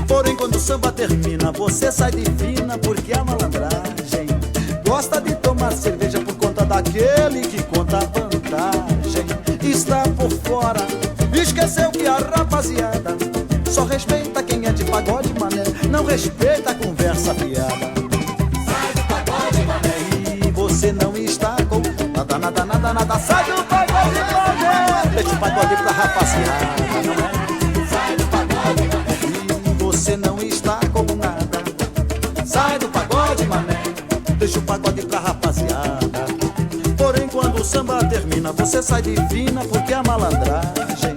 S18: Porém quando o samba termina, você sai de fina, porque a malandragem gosta de tomar cerveja por conta daquele que conta a vantagem. Está por fora, esqueceu que a rapaziada só respeita quem é de pagode, mané. Não respeita a conversa fiada.
S17: sai do pagode, mané,
S18: E você não está com nada, nada, nada, nada. Sai do pagode, mané. Deixa o pagode pra rapaziada, não é?
S17: sai do pagode, mané,
S18: E você não está com nada. Sai do pagode, mané. Deixa o pagode pra rapaziada. Porém quando o samba termina, você sai de fina, porque a malandragem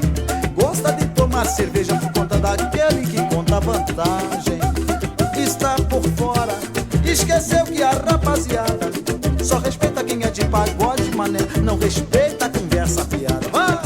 S18: gosta de tomar cerveja por conta daquele que conta a vantagem. Está por fora, esqueceu que a rapaziada só respeita quem é de pagode, mané. Não respeita a conversa fiada. Vai!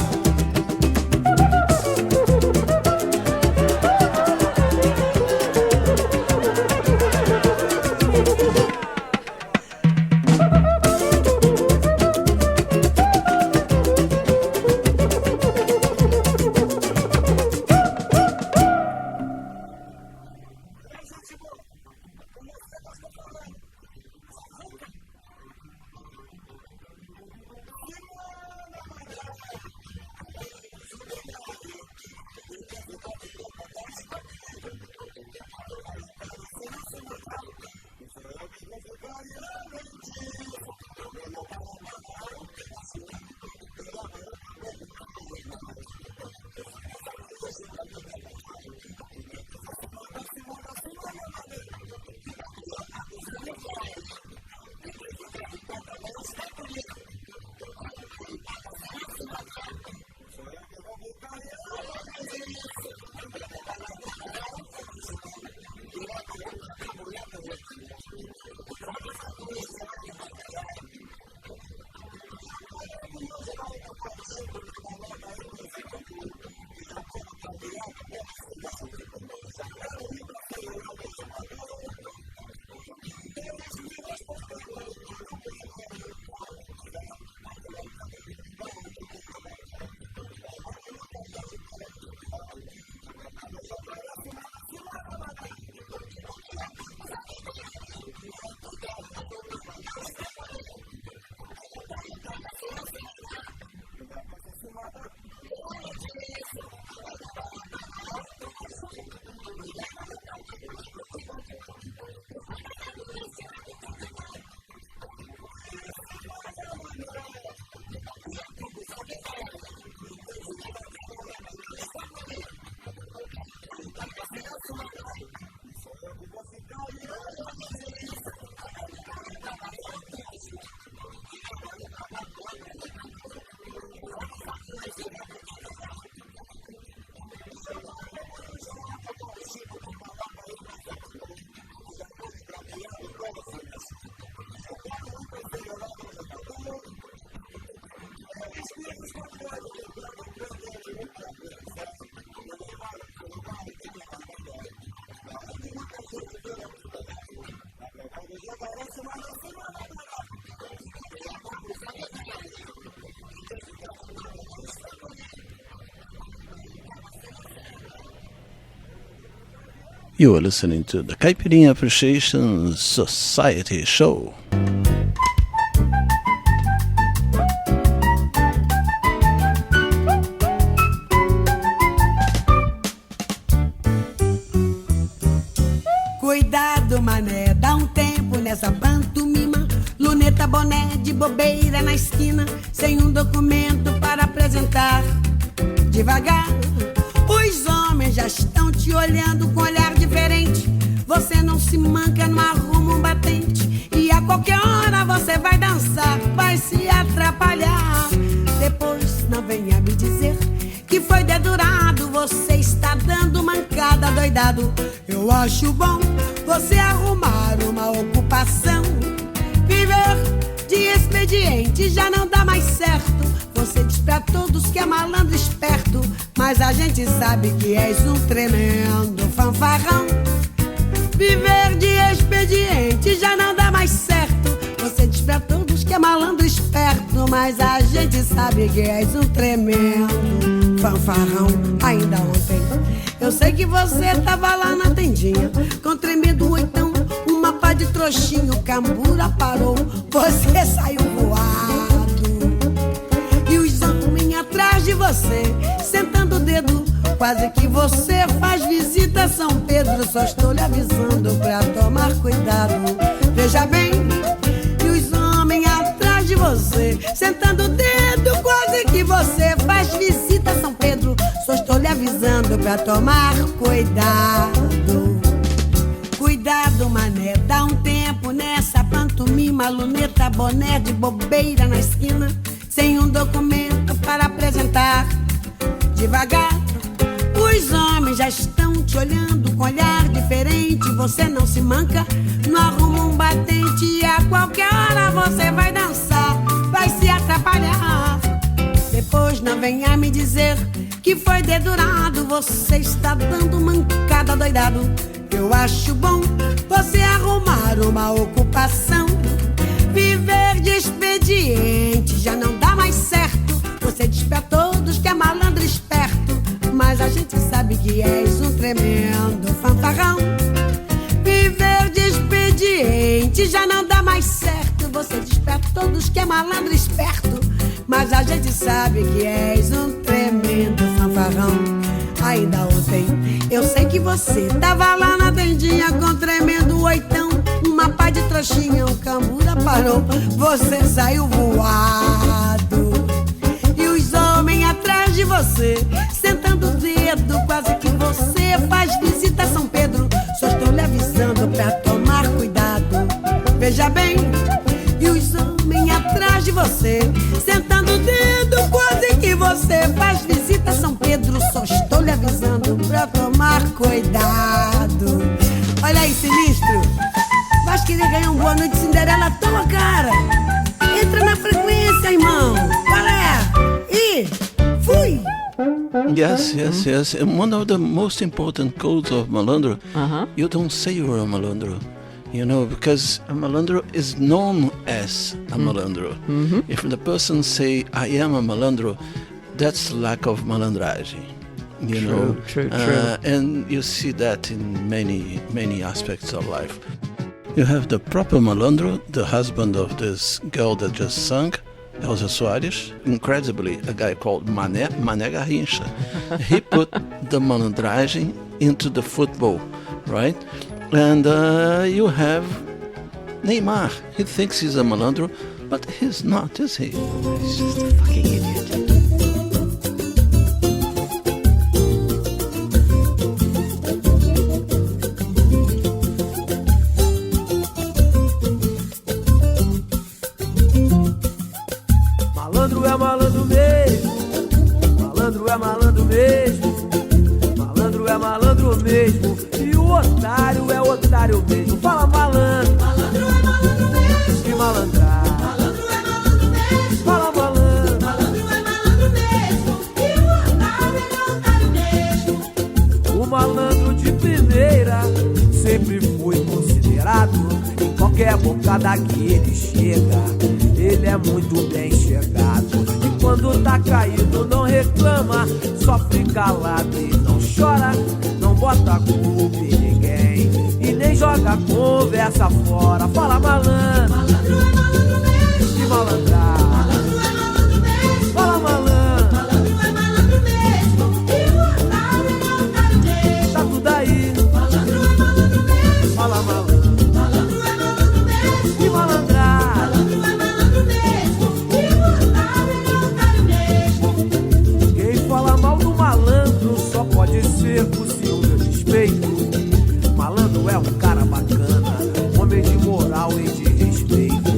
S4: You are listening to the Caipirinha Appreciation Society Show.
S9: Cuidado, mané, dá um tempo nessa pantomima. Luneta, boné de bobeira na esquina, sem um documento para apresentar. Devagar, os homens já estão te olhando com olhar diferente. Você não se manca, não arruma um batente, e a qualquer hora você vai dançar, vai se atrapalhar. Depois não venha me dizer que foi dedurado, você está dando mancada, doidado. Eu acho bom você arrumar uma ocupação. Viver de expediente já não dá mais certo. Você diz pra todos que é malandro esperto, mas a gente sabe que és um tremendo fanfarrão. Viver de expediente já não dá mais certo. Você diz pra todos que é malandro esperto, mas a gente sabe que és um tremendo fanfarrão. Ainda ontem eu sei que você tava lá na tendinha, com tremendo oitão, uma pá de trouxinho, cambura parou, você saiu voado. E os homens atrás de você, sentando o dedo, quase que você faz visita a São Pedro. Só estou lhe avisando pra tomar cuidado. Veja bem, e os homens atrás de você, sentando o dedo, quase que você faz visita a São Pedro. Só estou lhe avisando pra tomar cuidado. Cuidado, mané, dá um tempo nessa pantomima. Luneta, boné de bobeira na esquina, sem um documento para apresentar. Devagar, os homens já estão te olhando com olhar diferente. Você não se manca, não arruma um batente, e a qualquer hora você vai dançar, vai se atrapalhar. Depois não venha me dizer que foi dedurado, você está dando mancada, doidado. Eu acho bom você arrumar uma ocupação. Viver de expediente já não dá mais certo. Você diz pra todos que é malandro esperto, mas a gente sabe que és um tremendo fanfarrão. Viver de expediente já não dá mais certo. Você diz pra todos que é malandro esperto, mas a gente sabe que és um tremendo fanfarrão. Ainda ontem eu sei que você tava lá na tendinha com tremendo oitão, uma pá de trouxinha, um cambura parou, você saiu voado. E os homens atrás de você, sentando o dedo, quase que você faz visita a São Pedro. Só estou lhe avisando pra tomar cuidado. Veja bem, e os homens atrás de você, sentando o dedo, quase que você faz visita a São Pedro. Só estou lhe avisando pra tomar cuidado. Olha aí, sinistro, vai querer ganhar um Boa Noite Cinderela à toa, cara. Entra na frequência, irmão. Qual é?
S4: Yes. And one of the most important codes of malandro, you don't say you're a malandro. Because a malandro is known as a malandro. If the person say, I am a malandro, that's lack of malandragem.
S5: True.
S4: And you see that in many aspects of life. You have the proper malandro, the husband of this girl that just sang, Elza Soares. Incredibly, a guy called Mané Garrincha. He put the malandragem into the football, right? And you have Neymar. He thinks he's a malandro, but he's not, is he?
S5: He's just a fucking idiot.
S15: Malandro é malandro mesmo, malandro é malandro mesmo, malandro é malandro mesmo, e o otário é otário mesmo. Fala malandro, malandro é malandro mesmo, e malandrar, malandro é malandro mesmo. Fala malandro, malandro é malandro mesmo, e o otário é otário mesmo. O malandro de primeira sempre foi considerado, em qualquer bocada que ele chega, ele é muito bem chegado. E quando tá caído não reclama, sofre calado e não chora, não bota culpa em ninguém e nem joga conversa fora. Fala malandro, malandro é malandro mesmo, e malandrar, malandro é malandro mesmo. Fala malandro, malandro é malandro mesmo, e o otário é otário mesmo. Tá tudo aí, malandro é malandro mesmo. Fala malandro, malandro é malandro mesmo, e malandrar, malandro é malandro mesmo, e o otário é otário mesmo. Quem fala mal do malandro só pode ser por ciúme ou despeito. Malandro é um cara bacana, homem de moral e de respeito.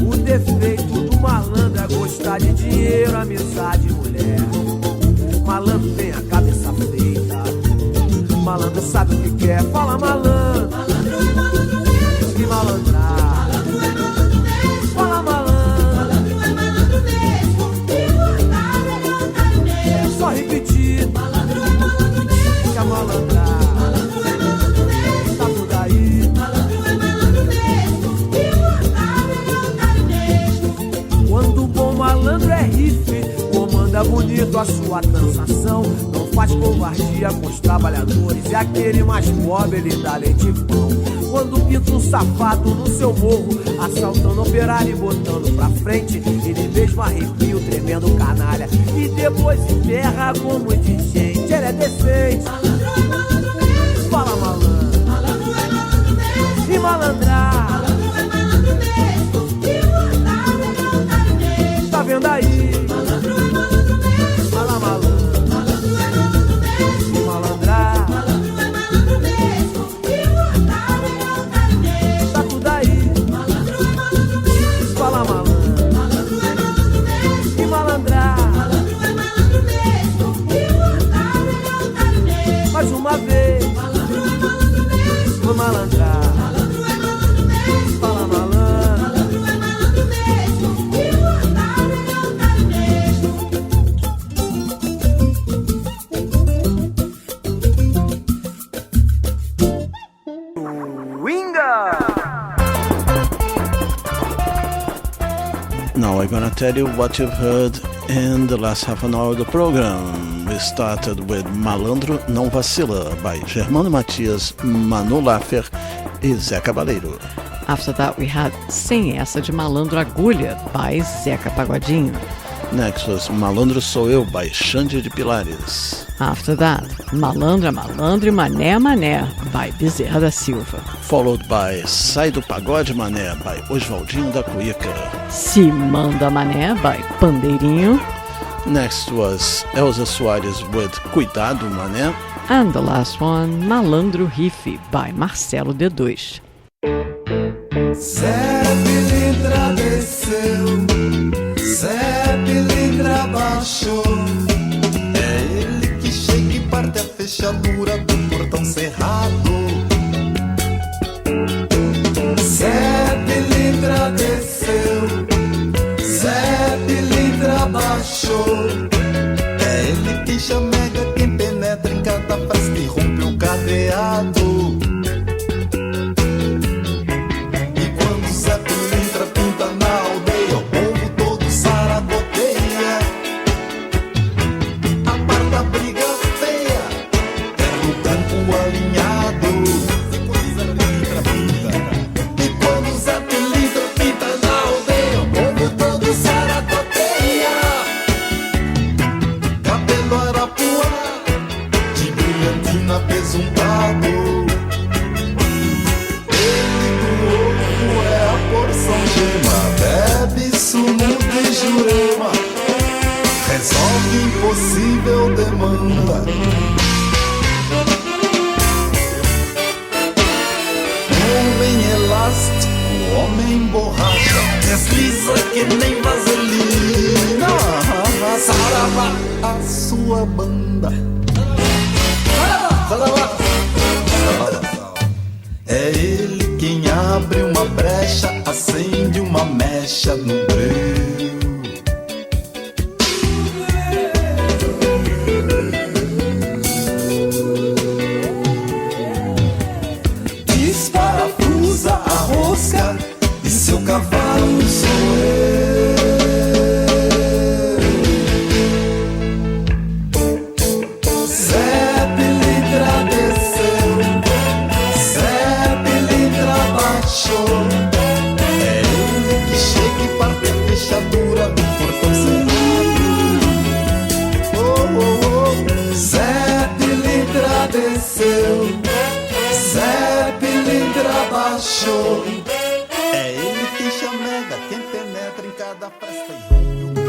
S15: O defeito do malandro é gostar de dinheiro, amizade e mulher. Malandro tem a cabeça feita, malandro sabe o que quer. Fala malandro, malandro é malandro mesmo, e malandrar, malandro é malandro mesmo. Fala malandro, malandro é malandro mesmo, e o otário é otário mesmo. Só repetir, malandro é malandro mesmo, que a malandrar, malandro é malandro mesmo. Tá tudo aí, malandro é malandro mesmo, e o otário é otário mesmo. Quando o bom malandro é rife, comanda bonito a sua transação. Não faz covardia com os trabalhadores, e aquele mais pobre ele dá leite e pão. Quando pinta um safado no seu morro, assaltando operário e botando pra frente, ele mesmo arrepia o tremendo canalha e depois enterra como de gente. Ele é decente, malandro é malandro mesmo. Fala malandro, malandro é malandro mesmo, e malandrar, malandro é malandro mesmo, e o otário é otário mesmo. Tá vendo aí, malandro é malandro mesmo. Fala malandro, malandro é malandro mesmo, e malandrar, malandro é malandro mesmo, e o otário é otário mesmo. Tá tudo aí, malandro é malandro mesmo. Fala malandro, malandro é malandro mesmo, e malandrar, malandro é malandro mesmo, e o otário é otário mesmo. Mais uma vez, malandro é malandro mesmo, vou malandrar, malandro é malandro mesmo. Fala malandro, malandro é malandro mesmo, e o otário é otário mesmo.
S4: Now I'm gonna tell you what you've heard in the last half an hour of the program. We started with Malandro Não Vacila by Germano Matias, Manu Laffer e Zé Cabaleiro.
S5: After that we had Sem Essa de Malandro Agulha by Zeca Pagodinho.
S4: Next was Malandro Sou Eu by Xande de Pilares.
S5: After that, Malandro é Malandro e Mané é Mané by Bezerra da Silva.
S4: Followed by Sai do Pagode Mané by Oswaldinho da Cuíca.
S5: Se Manda Mané by Pandeirinho.
S4: Next was Elza Soares with Cuidado Mané.
S5: And the last one, Malandro Riff by Marcelo D2.
S14: Zé Pilintra desceu, Zé Pilintra baixou. É ele que chega e parte a fechadura do portão cerrado. Zé Pilintra desceu, Zé Pilintra baixou. É ele quem chamega banda. Homem elástico, homem borracha, desliza que nem vaselina. Saravá, a sua banda. Saravá, saravá. É ele quem abre uma brecha, acende uma mecha no breu. Desparafusa a rosca e seu cavalo sou eu. Zé Pilintra desceu, Zé Pilintra baixou. É ele que chega e parte a fechadura do portão cerrado. Oh, oh, oh. Zé Pilintra desceu, Zé Pilintra baixou. É ele quem chamega, quem penetra em cada festa e rompe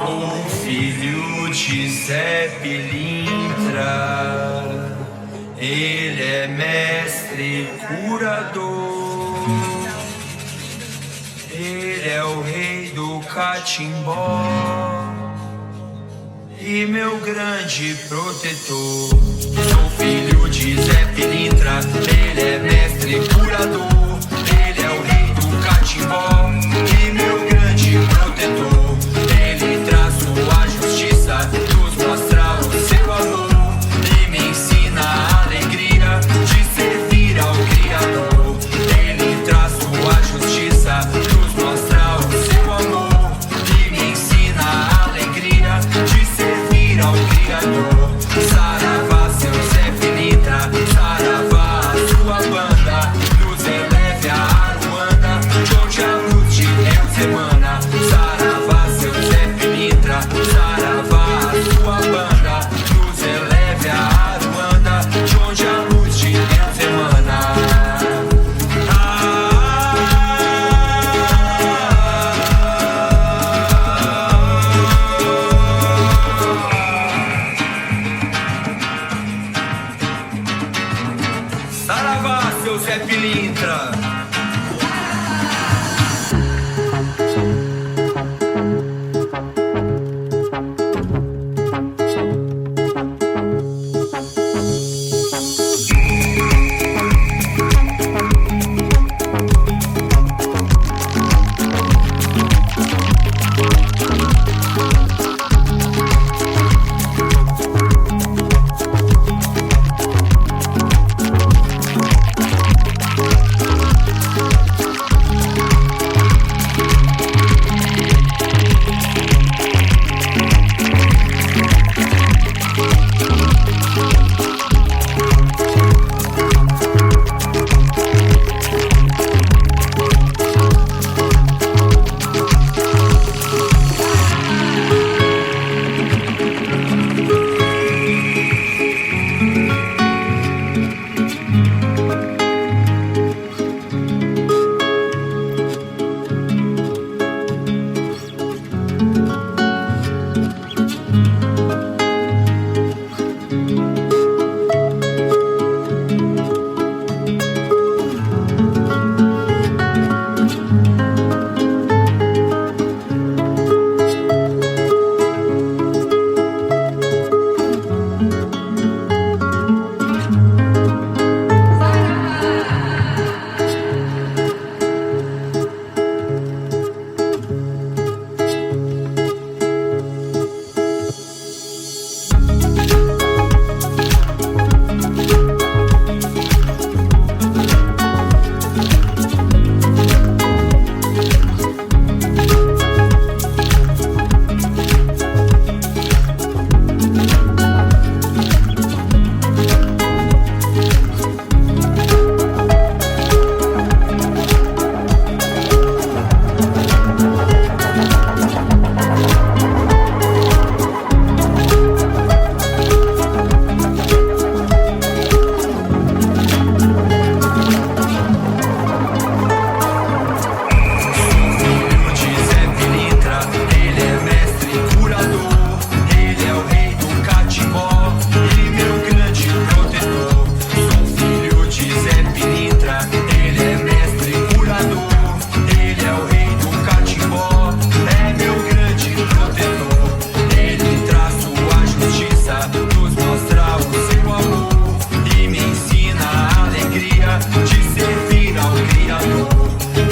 S14: o
S19: filho de Zé Pilintra, ele é mestre curador, ele é o rei do catimbó e meu grande protetor. Sou filho de Zé Pilintra, ele é mestre curador, ele é o rei do catimbó e meu grande protetor. Ele traz sua justiça, nos mostra o seu amor e me ensina a alegria de servir ao Criador. Ele traz sua justiça, nos mostra o seu amor e me ensina a alegria de servir ao Criador. Saravá, seu Zé Pilintra, saravá, a sua banda, nos eleve a Aruanda, de onde a luz de Deus emana. Saravá, seu Zé Pilintra, saravá, a sua banda, nos eleve a Aruanda, de onde a luz de Deus emana. Saravá, seu Zé Pilintra. Pilintra. Ele é mestre curador, ele é o rei do catimbó, é meu grande protetor. Ele traz sua justiça, nos mostra o seu amor e me ensina a alegria de servir ao Criador.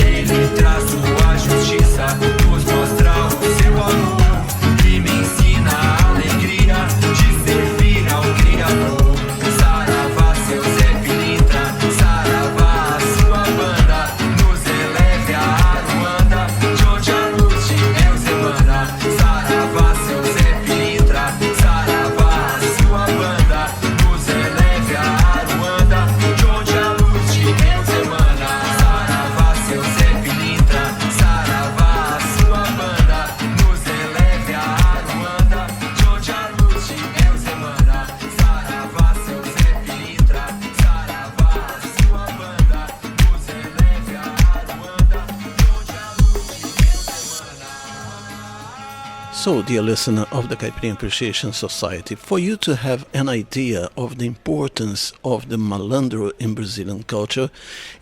S19: Ele traz sua justiça, nos mostra o seu amor e me ensina a alegria de servir ao Criador. Saravá, seu Zé Pilintra, saravá, a sua banda, nos eleve a Aruanda, de onde a luz de Deus emana. Saravá, seu Zé Pilintra, saravá, a sua banda, nos eleve a Aruanda, de onde a luz de Deus emana. Saravá, seu Zé Pilintra, saravá, a sua banda, nos eleve a Aruanda, de onde a luz de Deus emana. Saravá, seu Zé Pilintra, saravá, a sua banda, nos eleve a Aruanda, de onde a luz de Deus emana.
S4: So, dear listener of the Caipirinha Appreciation Society, for you to have an idea of the importance of the malandro in Brazilian culture,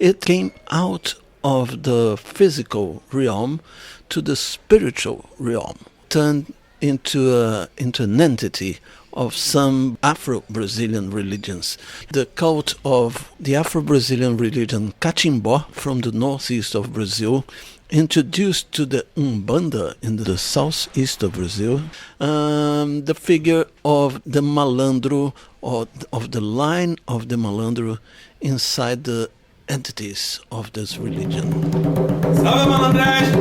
S4: it came out of the physical realm to the spiritual realm, turned into an entity of some Afro-Brazilian religions. The cult of the Afro-Brazilian religion Catimbó from the northeast of Brazil, introduced to the Umbanda in the southeast of Brazil, the figure of the malandro, or of the line of the malandro inside the entities of this religion.
S2: Salve, malandragem!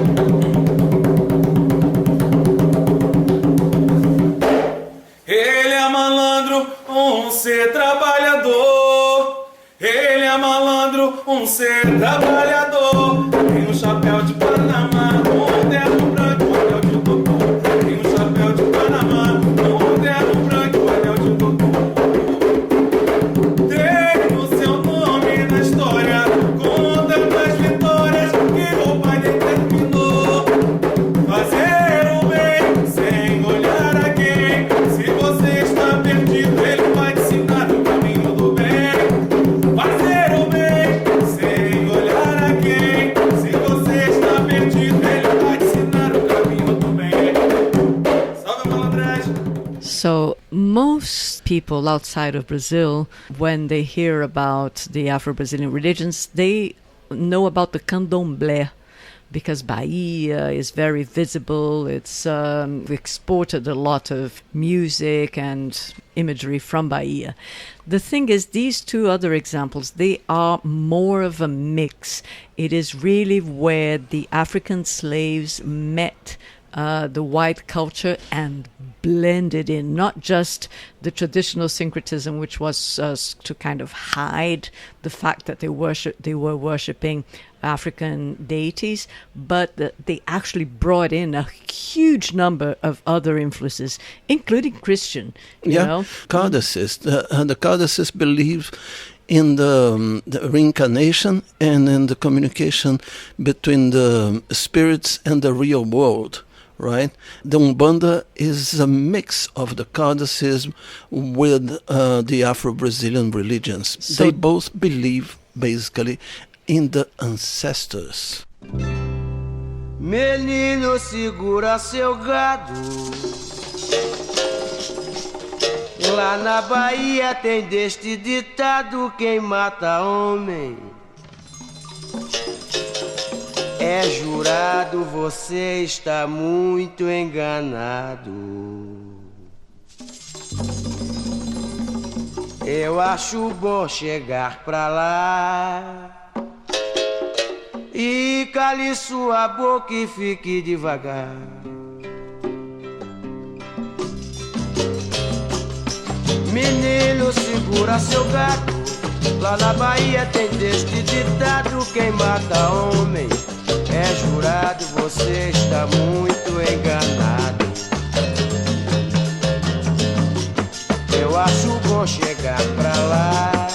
S2: Ele é malandro, um ser trabalhador. Ele é malandro, um ser trabalhador. Tem um chapéu de Panamá, um terno branco, um anel de doutor. Tem um chapéu de Panamá, um terno branco, um anel de doutor. Tem o seu nome na história, contando as vitórias que o pai determinou. Fazer o bem sem olhar a quem. Se você está perdido, ele vai te ensinar o caminho do bem. Fazer o bem sem olhar a quem. Se você está perdido, ele vai te ensinar o caminho do bem. Salve, malandragem!
S5: So most people outside of Brazil, when they hear about the Afro-Brazilian religions, they know about the candomblé, because Bahia is very visible. It's exported a lot of music and imagery from Bahia. The thing is, these two other examples, they are more of a mix. It is really where the African slaves met the white culture and blended in, not just the traditional syncretism, which was to kind of hide the fact that they were worshipping African deities, but they actually brought in a huge number of other influences, including Christian. You know?
S4: Kardecists. The Kardecists believe in the reincarnation and in the communication between the spirits and the real world. Right? The Umbanda is a mix of the Kardecism with the Afro-Brazilian religions.
S5: So
S4: they both believe, basically, in the ancestors.
S20: Menino, segura seu gado. Lá na Bahia tem deste ditado: quem mata homem é jurado. Você está muito enganado. Eu acho bom chegar pra lá e cale sua boca e fique devagar. Menino, segura seu gato. Lá na Bahia tem deste ditado: quem mata homem é jurado. Você está muito enganado. Eu acho bom chegar pra lá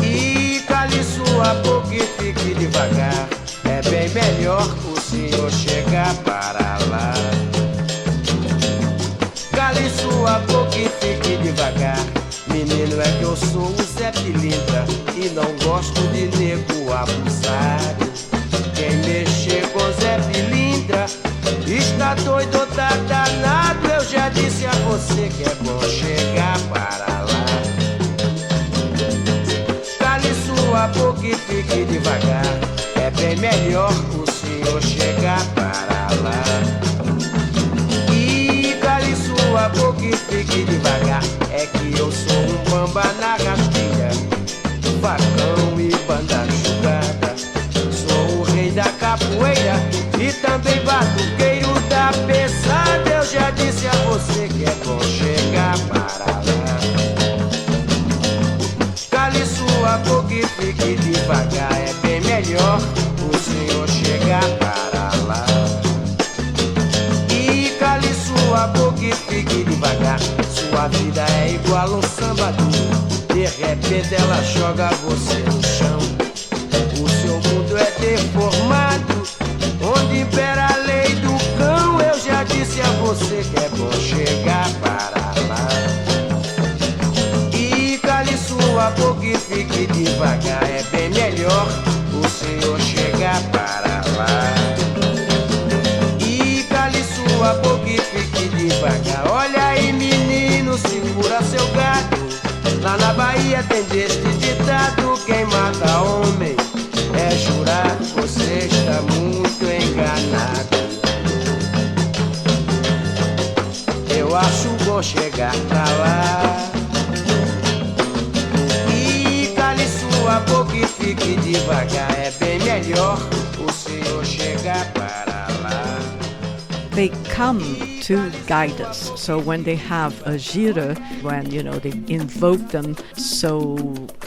S20: e cale sua boca e fique devagar. É bem melhor o senhor chegar para lá. Cale sua boca e fique devagar. Menino, é que eu sou o Zé Pilintra. e não gosto de nego abusado. Quem mexer com Zé Pilintra está doido ou tá danado. Eu já disse a você que é bom chegar para lá. Cale sua boca e fique devagar. É bem melhor o senhor chegar para lá. E cale sua boca e fique devagar. É que eu sou um bamba na rastilha, facão e banda jogada. Sou o rei da capoeira e também batuqueiro da pesada. Eu já disse a você que é bom chegar para lá. Cale sua boca e fique devagar. É bem melhor o senhor chegar para lá. E cale sua boca e fique devagar. Sua vida é igual um samba duro. De repente ela joga você no chão. O seu mundo é deformado, onde impera a lei do cão. Eu já disse a você que é bom chegar para lá. E cale sua boca e fique devagar. É bem melhor o senhor chegar para lá. E cale sua boca e fique devagar. Olha aí, menino, segura seu gato. Lá na Bahia tem deste ditado: quem mata homem é jurado. Você está muito enganado. Eu acho bom chegar pra lá. E cale sua boca e fique devagar. É bem melhor o senhor chegar para lá.
S5: They come to guide us. So when they have a gira, when they invoke them, so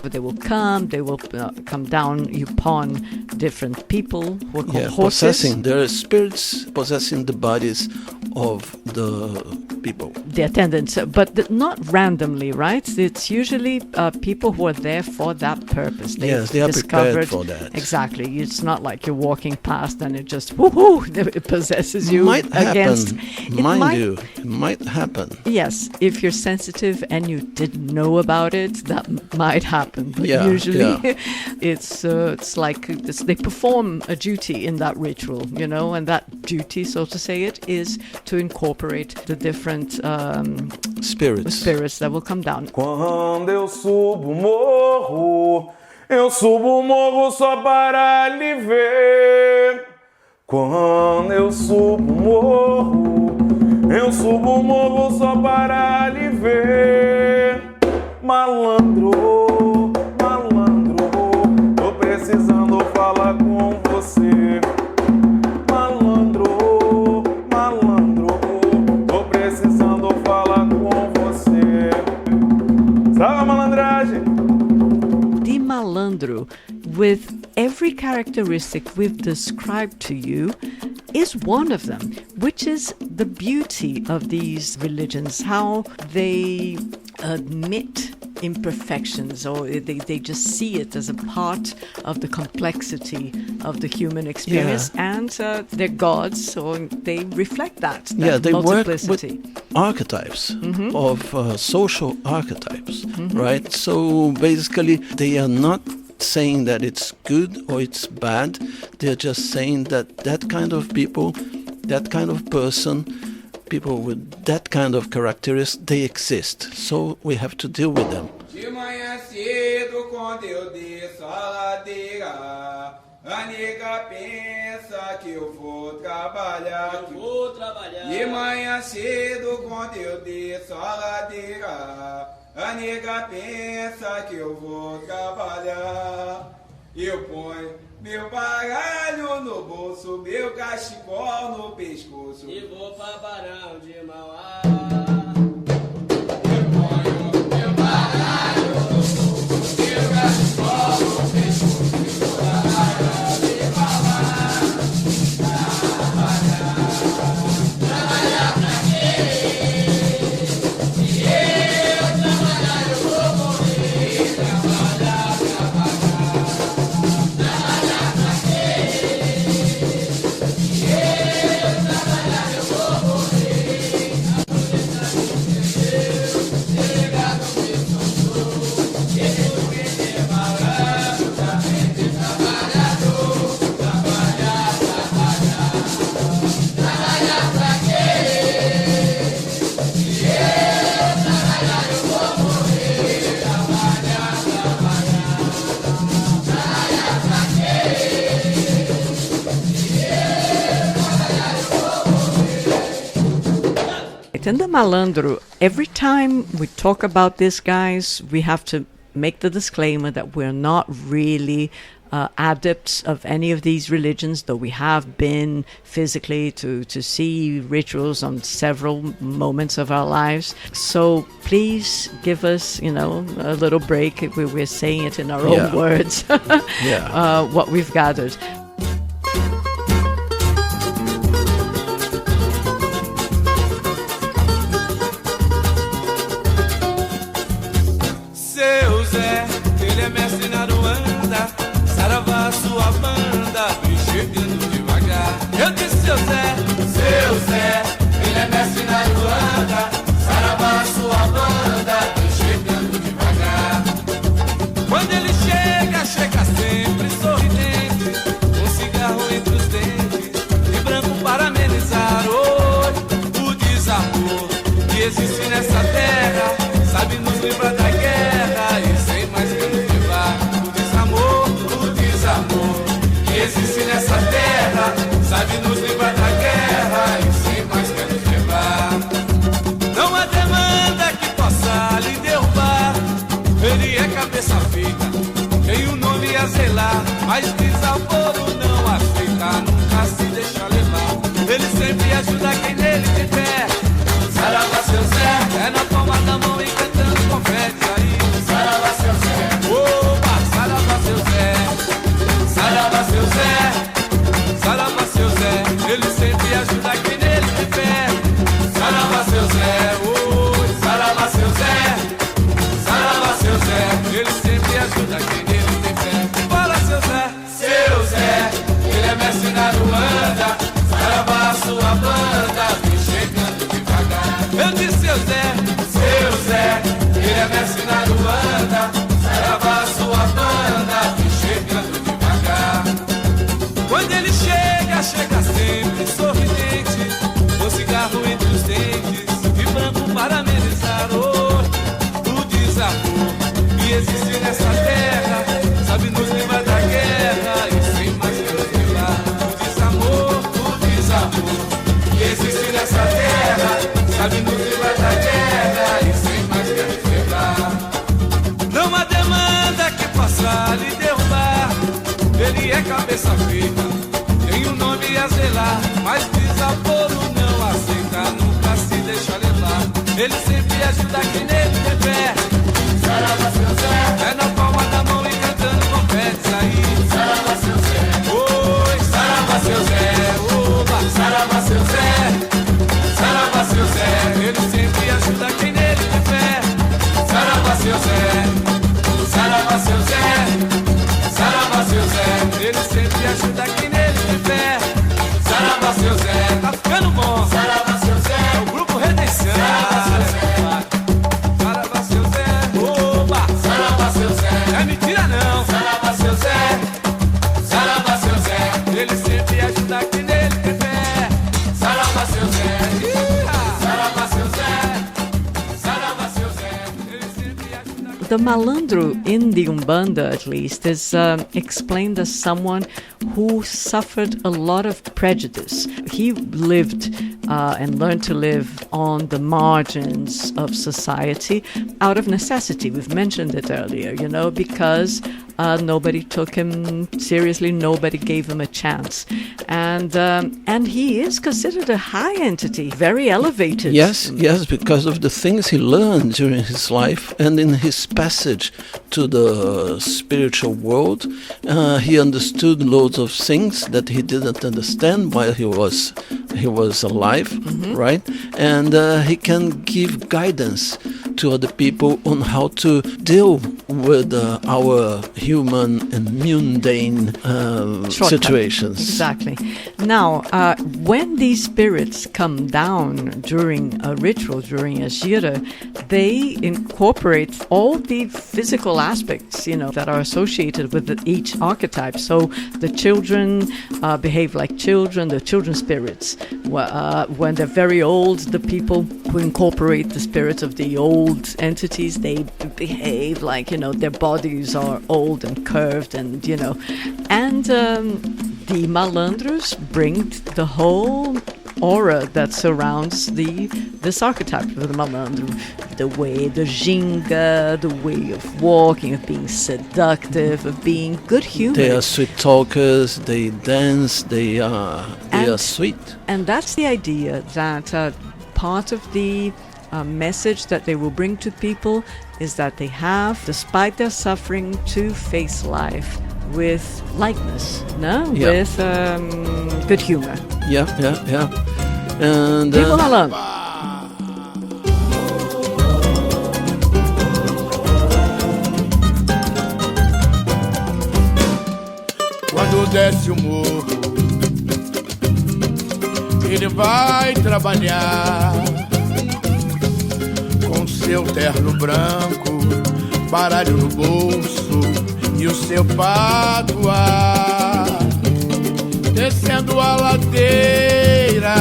S5: they will come down upon different people who are called horses.
S4: Possessing their spirits, possessing the bodies of the people.
S5: The attendants, but not randomly, right? It's usually people who are there for that purpose.
S4: Yes, they are prepared for that.
S5: Exactly. It's not like you're walking past and it just whoo-hoo, it possesses you.
S4: Might
S5: against.
S4: Happen. Mind you, it might happen.
S5: Yes, if you're sensitive and you didn't know about it, that might happen. But usually, it's like this, they perform a duty in that ritual, and that duty, so to say it, is to incorporate the different spirits that will come down.
S21: Quando eu subo o morro só para lhe ver. Quando eu subo o morro só para lhe ver. Malandro, tô precisando falar com você. Malandro, tô precisando falar com você. Sabe a malandragem?
S5: The malandro, with every characteristic we've described to you, is one of them, which is the beauty of these religions, how they admit imperfections, or they just see it as a part of the complexity of the human experience, and they're gods, so they reflect that
S4: they
S5: multiplicity.
S4: Work with archetypes of social archetypes, right? So basically they are not saying that it's good or it's bad. They're just saying that kind of people, that kind of person, people with that kind of characteristics, they exist. So we have to deal with them.
S22: De manhã cedo, quando eu desço a ladeira, a nega pensa que eu vou trabalhar. De manhã cedo, quando eu desço a ladeira, a nega pensa que eu vou trabalhar. Eu ponho meu baralho no bolso, meu cachecol no pescoço e vou pra Barão de Mauá. Eu ponho meu baralho no bolso, meu cachecol no pescoço e vou pra Barão de Mauá. Trabalhar pra quê? Se eu trabalhar eu vou morrer. Trabalhar pra pagar. Trabalhar pra quê? Se eu trabalhar eu vou morrer.
S5: in the Malandro, every time we talk about these guys, we have to make the disclaimer that we're not really adepts of any of these religions, though we have been physically to see rituals on several moments of our lives. So please give us, a little break. We're saying it in our own words, what we've gathered.
S22: Seu Zé, ele é mestre na Ruanda, saravá sua banda, vem chegando devagar. Eu disse seu Zé, ele é mestre na Ruanda, saravá sua banda, vem chegando devagar. Quando ele chega, chega sempre sorridente, com cigarro entre os dentes e branco para amenizar o desamor que existe nessa terra. Sabe nos livrar da guerra e sem mais que nos levar. O desamor que existe nessa terra. Sabe nos livrar da guerra e sem mais que nos levar. Não há demanda que possa lhe derrubar. Ele é cabeça feita, tem um nome a zelar. Mas desaforo não aceita, nunca se deixa levar. Ele sempre ajuda quem nele tem fé. Saravá seu Zé, é na palma da mão e cantando confete aí. Saravá seu Zé, oba, saravá seu Zé. Saravá seu Zé, saravá seu Zé. Ele sempre ajuda quem nele tem fé. Saravá seu Zé, oi, saravá seu Zé. Saravá seu Zé, ele sempre ajuda quem nele tem fé. Fala seu Zé, ele é mestre na Ruanda. Saravá sua banda, vem chegando devagar. Eu disse seu Zé, ele é mestre na Ruanda. Saravá sua banda, vem chegando devagar. Quando ele chega, chega sempre sorridente, com cigarro entre os dentes e branco para amenizar o desamor que existe nessa terra. Sabe nos livrar da guerra e sem mais que nos levar. O desamor que existe nessa terra. Sabe nos livrar da guerra e sem mais que nos levar. Não há demanda que possa lhe derrubar. Ele é cabeça feita, tem um nome a zelar. Mas desaforo não aceita, nunca se deixa levar. Ele sempre ajuda quem nele tem fé. Saravá seu Zé, é na palma da mão e cantando confetes aí. Saravá seu Zé, oi, saravá seu Zé, oba, saravá seu Zé. Saravá seu Zé, ele sempre ajuda quem nele tem fé. Saravá seu Zé, saravá seu Zé. Saravá seu Zé, ele sempre ajuda quem nele tem fé. Saravá seu Zé, tá ficando bom. Saravá seu Zé, é o grupo Redenção. Saravá seu Zé, saravá seu Zé, oba, saravá seu Zé, é mentira não. Saravá seu Zé, saravá seu Zé, ele sempre ajuda quem nele tem fé. Saravá seu Zé, saravá seu Zé, saravá seu Zé, ele sempre ajuda.
S5: The Malandro, in the Umbanda at least, is explained as someone who suffered a lot of prejudice. He lived and learned to live on the margins of society out of necessity. We've mentioned it earlier, because nobody took him seriously, nobody gave him a chance. And he is considered a high entity, very elevated.
S4: Yes, because of the things he learned during his life and in his passage to the spiritual world. He understood loads of things that he didn't understand while he was alive, right? And he can give guidance to other people on how to deal with our human and mundane situations.
S5: Exactly. Now, when these spirits come down during a ritual, during a gira, they incorporate all the physical aspects, that are associated with each archetype. So the children behave like children, the children spirits. When they're very old, the people who incorporate the spirits of the old entities, they behave like, their bodies are old and curved and, and the Malandros bring the whole aura that surrounds this archetype of the malandro. The way, the ginga, the way of walking, of being seductive, of being good human.
S4: They are sweet talkers, they dance, they are sweet.
S5: And that's the idea, that part of the message that they will bring to people is that they have, despite their suffering, to face life with lightness, no?
S4: Yeah.
S5: With good humor.
S4: Yeah. And
S5: Viva o malandro!
S14: Quando desce o morro, ele vai trabalhar com seu terno branco, baralho no bolso e o seu patuá. Descendo a ladeira,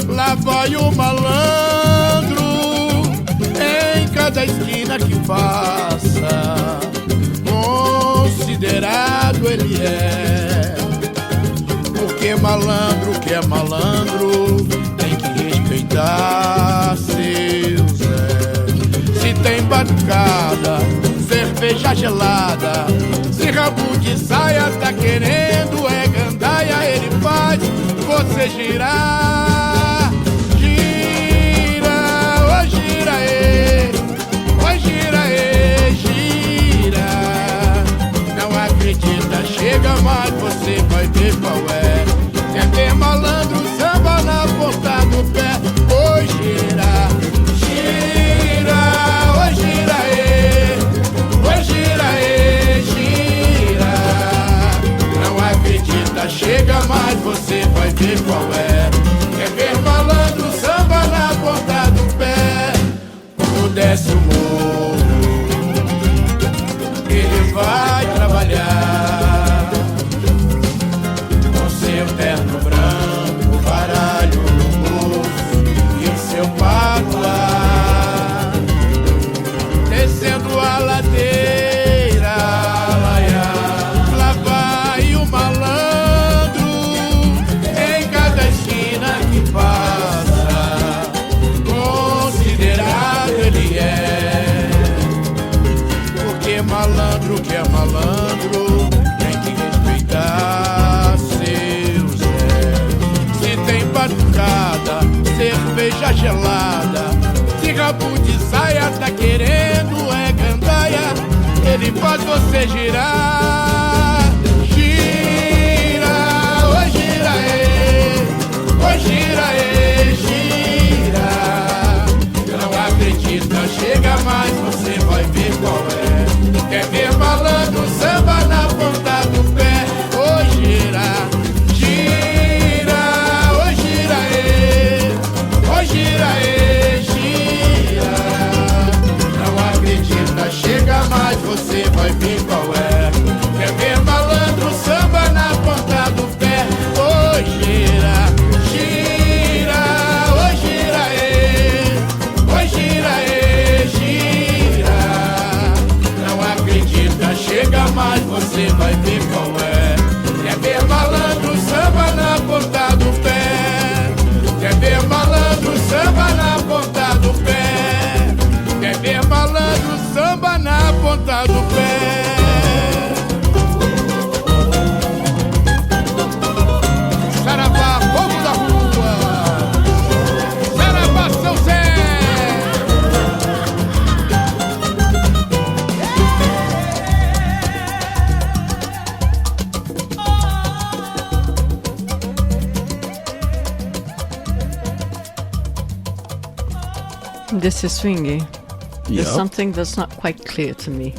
S14: lá vai o malandro em cada esquina que passa. Considerado ele é, porque malandro que é malandro tem que respeitar seu Zé. Se tem batucada, cerveja gelada, se rabo de saia tá querendo é gandaia, ele faz você girar. Gira, oh gira aí, oh gira aí, gira. Não acredita, chega mais, você vai ver qual é. Quer ver malandro, samba na ponta do pé. Oh gira, gira, oh gira aí, oh gira aí, gira. Não acredita, chega mais, você vai ver qual é. Quer ver malandro, samba na ponta do pé. Quando desce o morro, ele vai trabalhar com seu terno branco, baralho no bolso e o seu patuá. Descendo a ladeira, lá vai o malandro em cada esquina que passa. Considerado ele é, porque malandro que é malandro tem que respeitar seu Zé. Se tem batucada, cerveja gelada, se rabo de saia tá querendo é gandaia, ele faz você girar. Gira, oh gira aí, oh gira aí, gira. Não acredita, chega mais, você vai ver qual é. Quer ver malandro, samba na ponta do pé. Oh gira, gira, oh gira aí, oh gira aí, gira. Não acredita, chega mais, você vai ver qual é. Quer ver malandro, samba na ponta do pé. Oh gira, gira, oh gira aí, oh gira aí, gira. Não acredita, chega mais, você vai ver qual é. Quer ver malandro, samba na ponta do pé. Quer ver malandro, samba na ponta do pé. Quer ver malandro, samba na ponta do pé. Saravá, povo da rua. Saravá, São Zé.
S5: This is swingy. There's
S4: Yep.
S5: something that's not quite clear to me.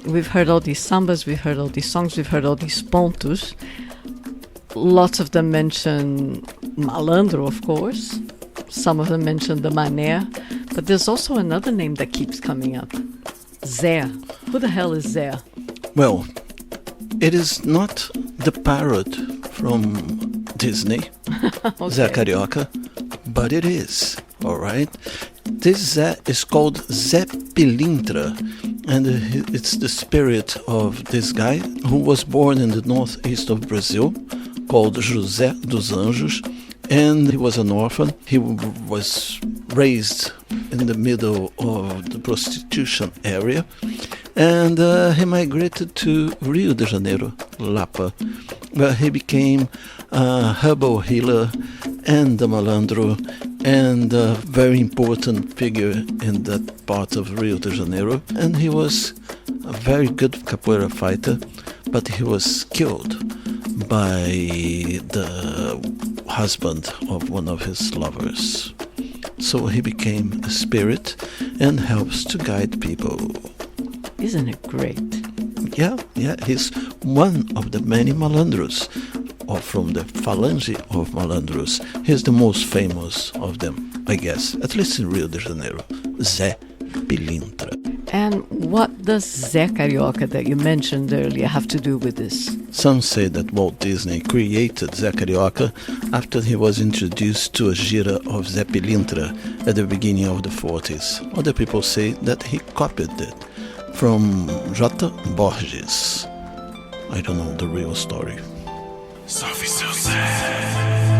S5: We've heard all these sambas, we've heard all these songs, we've heard all these pontos. Lots of them mention malandro, of course. Some of them mention the mané. But there's also another name that keeps coming up. Zé. Who the hell is Zé?
S4: Well, it is not the parrot from Disney, Zé Carioca, but it is, all right? This Zé is called Zé Pilintra, and it's the spirit of this guy who was born in the northeast of Brazil, called José dos Anjos, and he was an orphan. He was raised in the middle of the prostitution area, and he migrated to Rio de Janeiro, Lapa, where he became a herbal healer and a malandro, and a very important figure in that part of Rio de Janeiro. And he was a very good capoeira fighter, but he was killed by the husband of one of his lovers. So he became a spirit and helps to guide people.
S5: Isn't it great?
S4: Yeah, he's one of the many malandros, or from the phalange of malandros. He's the most famous of them, I guess, at least in Rio de Janeiro, Zé Pilintra.
S5: And what does Zé Carioca that you mentioned earlier have to do with this?
S4: Some say that Walt Disney created Zé Carioca after he was introduced to a gira of Zé Pilintra at the beginning of the 40s. Other people say that he copied it from J. Borges. I don't know the real story.
S19: Salve seu Zé.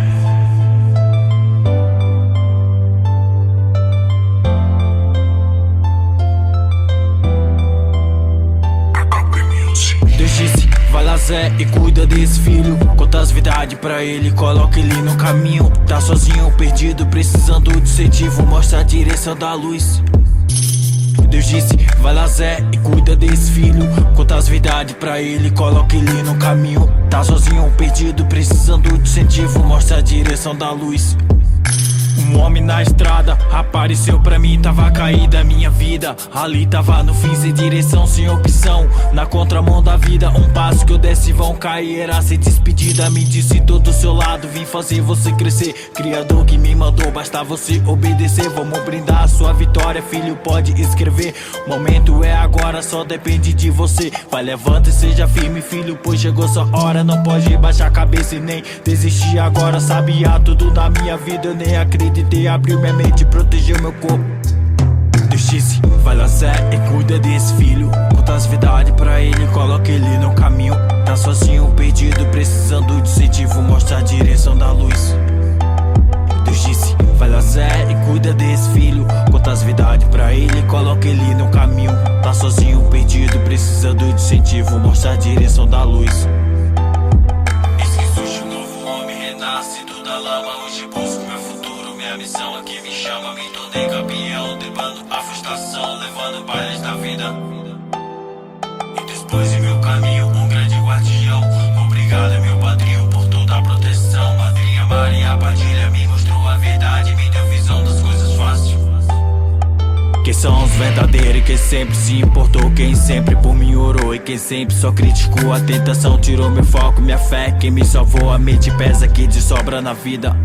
S3: Deixe-se, vai lá Zé e cuida desse filho. Conta as verdades pra ele, coloca ele no caminho. Tá sozinho, perdido, precisando de incentivo. Mostra a direção da luz. Deus disse, vai lá Zé e cuida desse filho. Conta as verdades pra ele, coloca ele no caminho. Tá sozinho, perdido, precisando de incentivo. Mostra a direção da luz. Um homem na estrada apareceu pra mim, tava caída a minha vida. Ali tava no fim, sem direção, sem opção, na contramão da vida. Um passo que eu desse vão cair, era sem despedida. Me disse tô do seu lado, vim fazer você crescer. Criador que me mandou, basta você obedecer. Vamos brindar a sua vitória, filho, pode escrever. O momento é agora, só depende de você. Vai, levanta e seja firme, filho, pois chegou sua hora. Não pode baixar a cabeça e nem desistir agora. Sabia tudo da minha vida, eu nem acreditei. Abriu minha mente, protegeu meu corpo. Deus disse, vai lá Zé e cuida desse filho. Conta as verdades pra ele, coloca ele no caminho. Tá sozinho, perdido, precisando de incentivo. Mostra a direção da luz. Deus disse, vai lá Zé e cuida desse filho. Conta as verdades pra ele, coloca ele no caminho. Tá sozinho, perdido, precisando de incentivo. Mostra a direção da luz. Eis que surge um novo homem, renascido da lama. Hoje busco meu futuro. Minha missão aqui me chama, me tornei campeão. Driblando a frustração, levando bailes da vida. E depois em meu caminho, um grande guardião. Obrigado, meu padrinho, por toda a proteção. Madrinha Maria Padilha me mostrou a verdade, me deu visão das coisas fáceis. Quem são os verdadeiros, quem sempre se importou, quem sempre por mim orou e quem sempre só criticou. A tentação tirou meu foco, minha fé, quem me salvou. A mente pesa que de sobra na vida.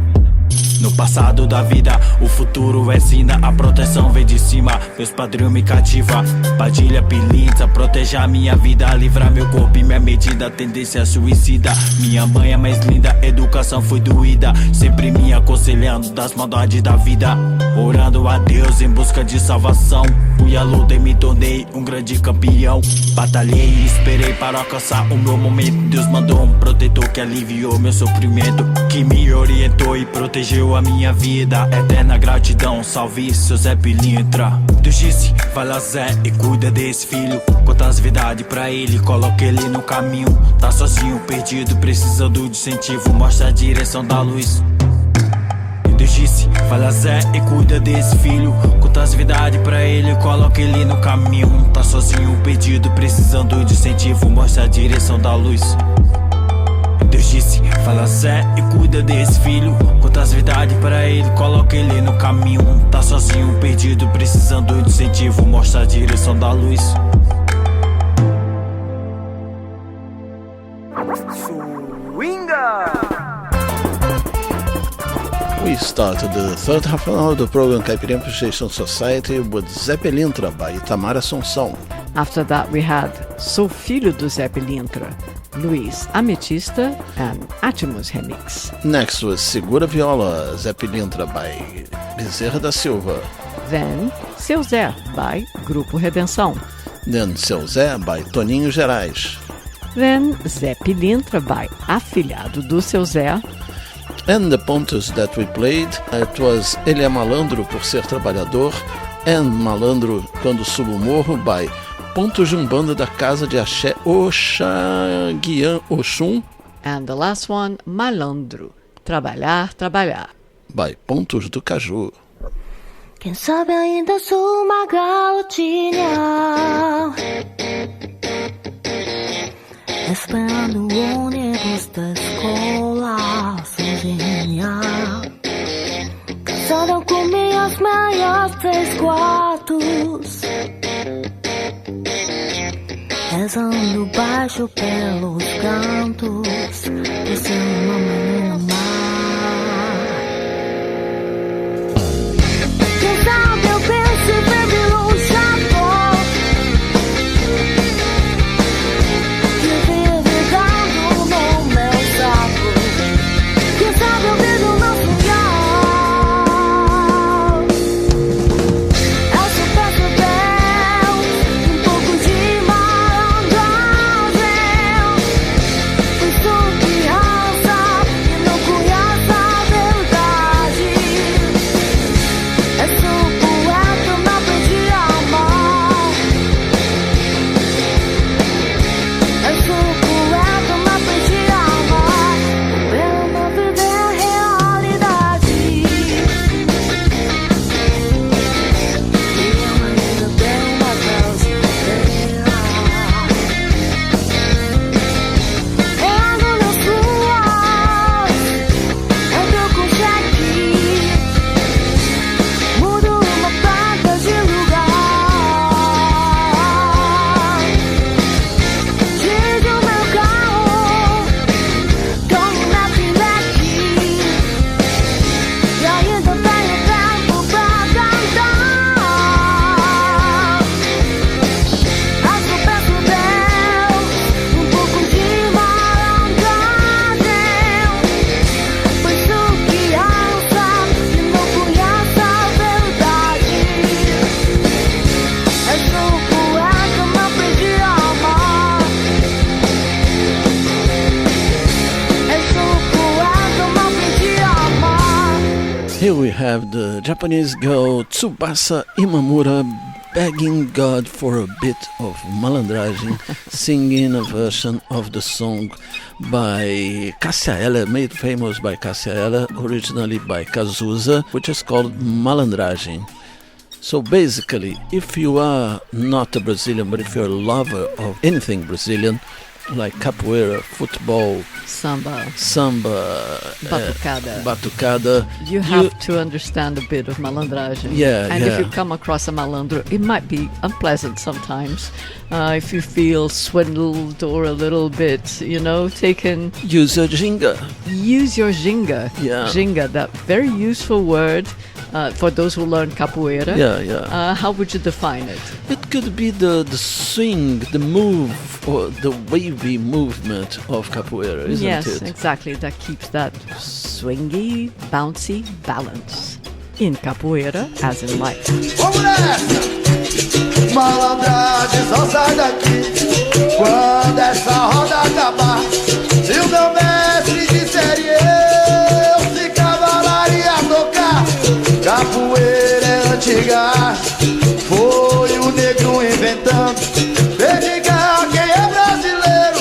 S3: No passado da vida, o futuro ensina. A proteção vem de cima, meus padrinhos me cativa. Padilha Pilintra, proteja a minha vida. Livrar meu corpo e minha mente da tendência suicida. Minha mãe é mais linda, educação foi doída. Sempre me aconselhando das maldades da vida. Orando a Deus em busca de salvação. Fui à luta e me tornei um grande campeão. Batalhei e esperei para alcançar o meu momento. Deus mandou um protetor que aliviou meu sofrimento, que me orientou e protegeu a minha vida. Eterna gratidão, salve seu Zé Pilintra. Deus disse, vai lá Zé e cuida desse filho. Conta as verdades pra ele, coloca ele no caminho. Tá sozinho, perdido, precisando de incentivo. Mostra a direção da luz. Deus disse, vai lá Zé e cuida desse filho. Conta as verdades pra ele, coloca ele no caminho. Tá sozinho, perdido, precisando de incentivo. Mostra a direção da luz. Deus disse, vai lá Zé e cuida desse filho. Conta as verdades pra ele, coloca ele no caminho. Tá sozinho, perdido, precisando de incentivo. Mostra a direção da luz.
S15: Swinga!
S4: We started the third half hour of the program Caipirinha Appreciation Society with Zé Pilintra by Itamar Assunção.
S5: After that we had Sou Filho do Zé Pilintra, Luiz Ametista and Atmos Remix.
S4: Next was Segura Viola, Zé Pilintra by Bezerra da Silva.
S5: Then Seu Zé by Grupo Redenção.
S4: Then Seu Zé by Toninho Gerais.
S5: Then Zé Pilintra by Afilhado do Seu Zé.
S4: And the pontos that we played, it was Ele é Malandro por ser trabalhador, and Malandro quando subo o morro by Pontos de Umbanda da Casa de Axé Oxaguian Oxum.
S5: And the last one, Malandro, Trabalhar, Trabalhar,
S4: by Pontos do Caju.
S6: Quem sabe ainda sou uma garotinha, esperando o ônibus da escola sozinha, casada com minhas meias 3 quartos, rezando baixo pelos cantos de ser uma menina má. Quem sabe eu penso em beber um chapéu que vive dando no meu saco. Quem sabe eu vejo o nosso lugar. Eu sou peço Deus, um pouco de malandragem. Pois sou criança e não conheço a verdade. Eu sou poeta, não aprendi a amar. Eu sou poeta, não aprendi a amar. Pela não viver a realidade. E eu ainda tenho uma causa inteira. Ando nas ruas, ando com cheque. Mudo uma placa de lugar. Dirijo meu carro, tomo na pileque. E ainda tenho tempo pra cantar. Mas eu peço Deus, um pouco de malandragem. Pois sou criança e não conheço a verdade. Eu sou poeta, não aprendi a amar. Eu sou poeta, não aprendi a amar.
S4: Here we have the Japanese girl Tsubasa Imamura begging God for a bit of malandragem, singing a version of the song by Cássia Eller, made famous by Cássia Eller, originally by Cazuza, which is called Malandragem. So basically, if you are not a Brazilian, but if you're a lover of anything Brazilian, like capoeira, football,
S5: Samba,
S4: batucada,
S5: you have to understand a bit of malandragem.
S4: Yeah,
S5: and
S4: yeah.
S5: if you come across a malandro, it might be unpleasant sometimes. If you feel swindled or a little bit, taken.
S4: Use your ginga.
S5: Use your ginga.
S4: Yeah.
S5: Ginga, that very useful word for those who learn capoeira.
S4: Yeah.
S5: How would you define it?
S4: It could be the swing, the move, or the wavy movement of capoeira, isn't
S5: Yes,
S4: it?
S5: exactly. That keeps that swingy, bouncy balance in capoeira as in life.
S14: Vamos nessa! Malandragem só sai daqui quando essa roda acabar. E o meu mestre disse eu se cavalaria tocar. Capoeira é antiga, foi o negro inventando. Desde guerra quem é brasileiro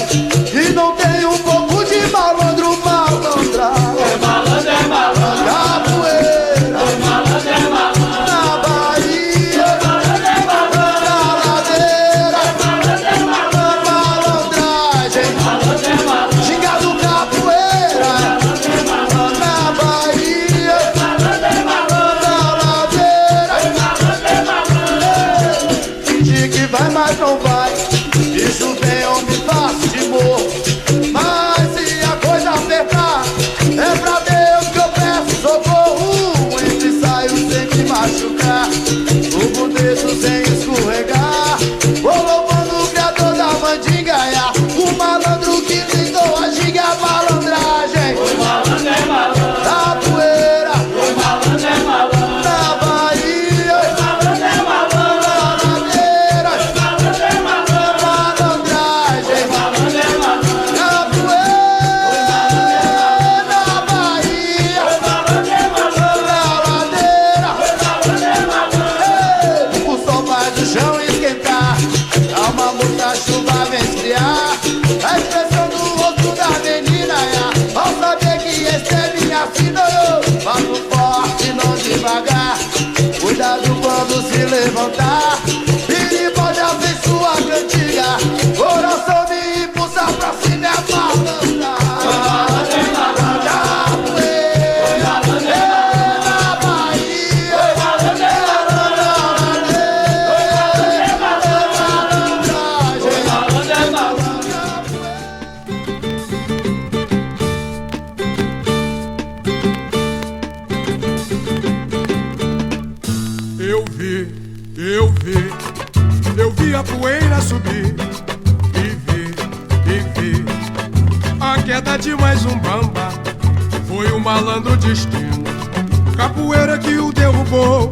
S14: e não tem um pouco de malandro, malandragem. É malandro, capoeira. É malandro, na Bahia. É malandro, na ladeira. É malandro, quando se levantar, ele pode abrir sua cantiga, coração me impulsa pra cima e balançar.
S7: Eu vi a poeira subir e vi a queda de mais um bamba. Foi um malandro destino, capoeira que o derrubou.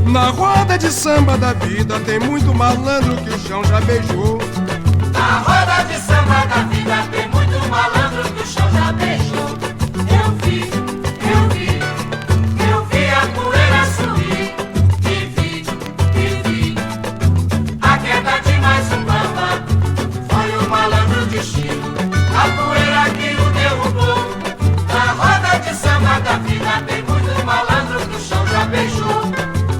S7: Na roda de samba da vida tem muito malandro que o chão já beijou.
S17: Na roda de samba da vida tem muito malandro que o chão já beijou. Eu vi a poeira subir e vi a queda de mais um bamba. Foi o malandro destino, a poeira que o derrubou. Na roda de samba da vida tem muito malandro que o chão já beijou.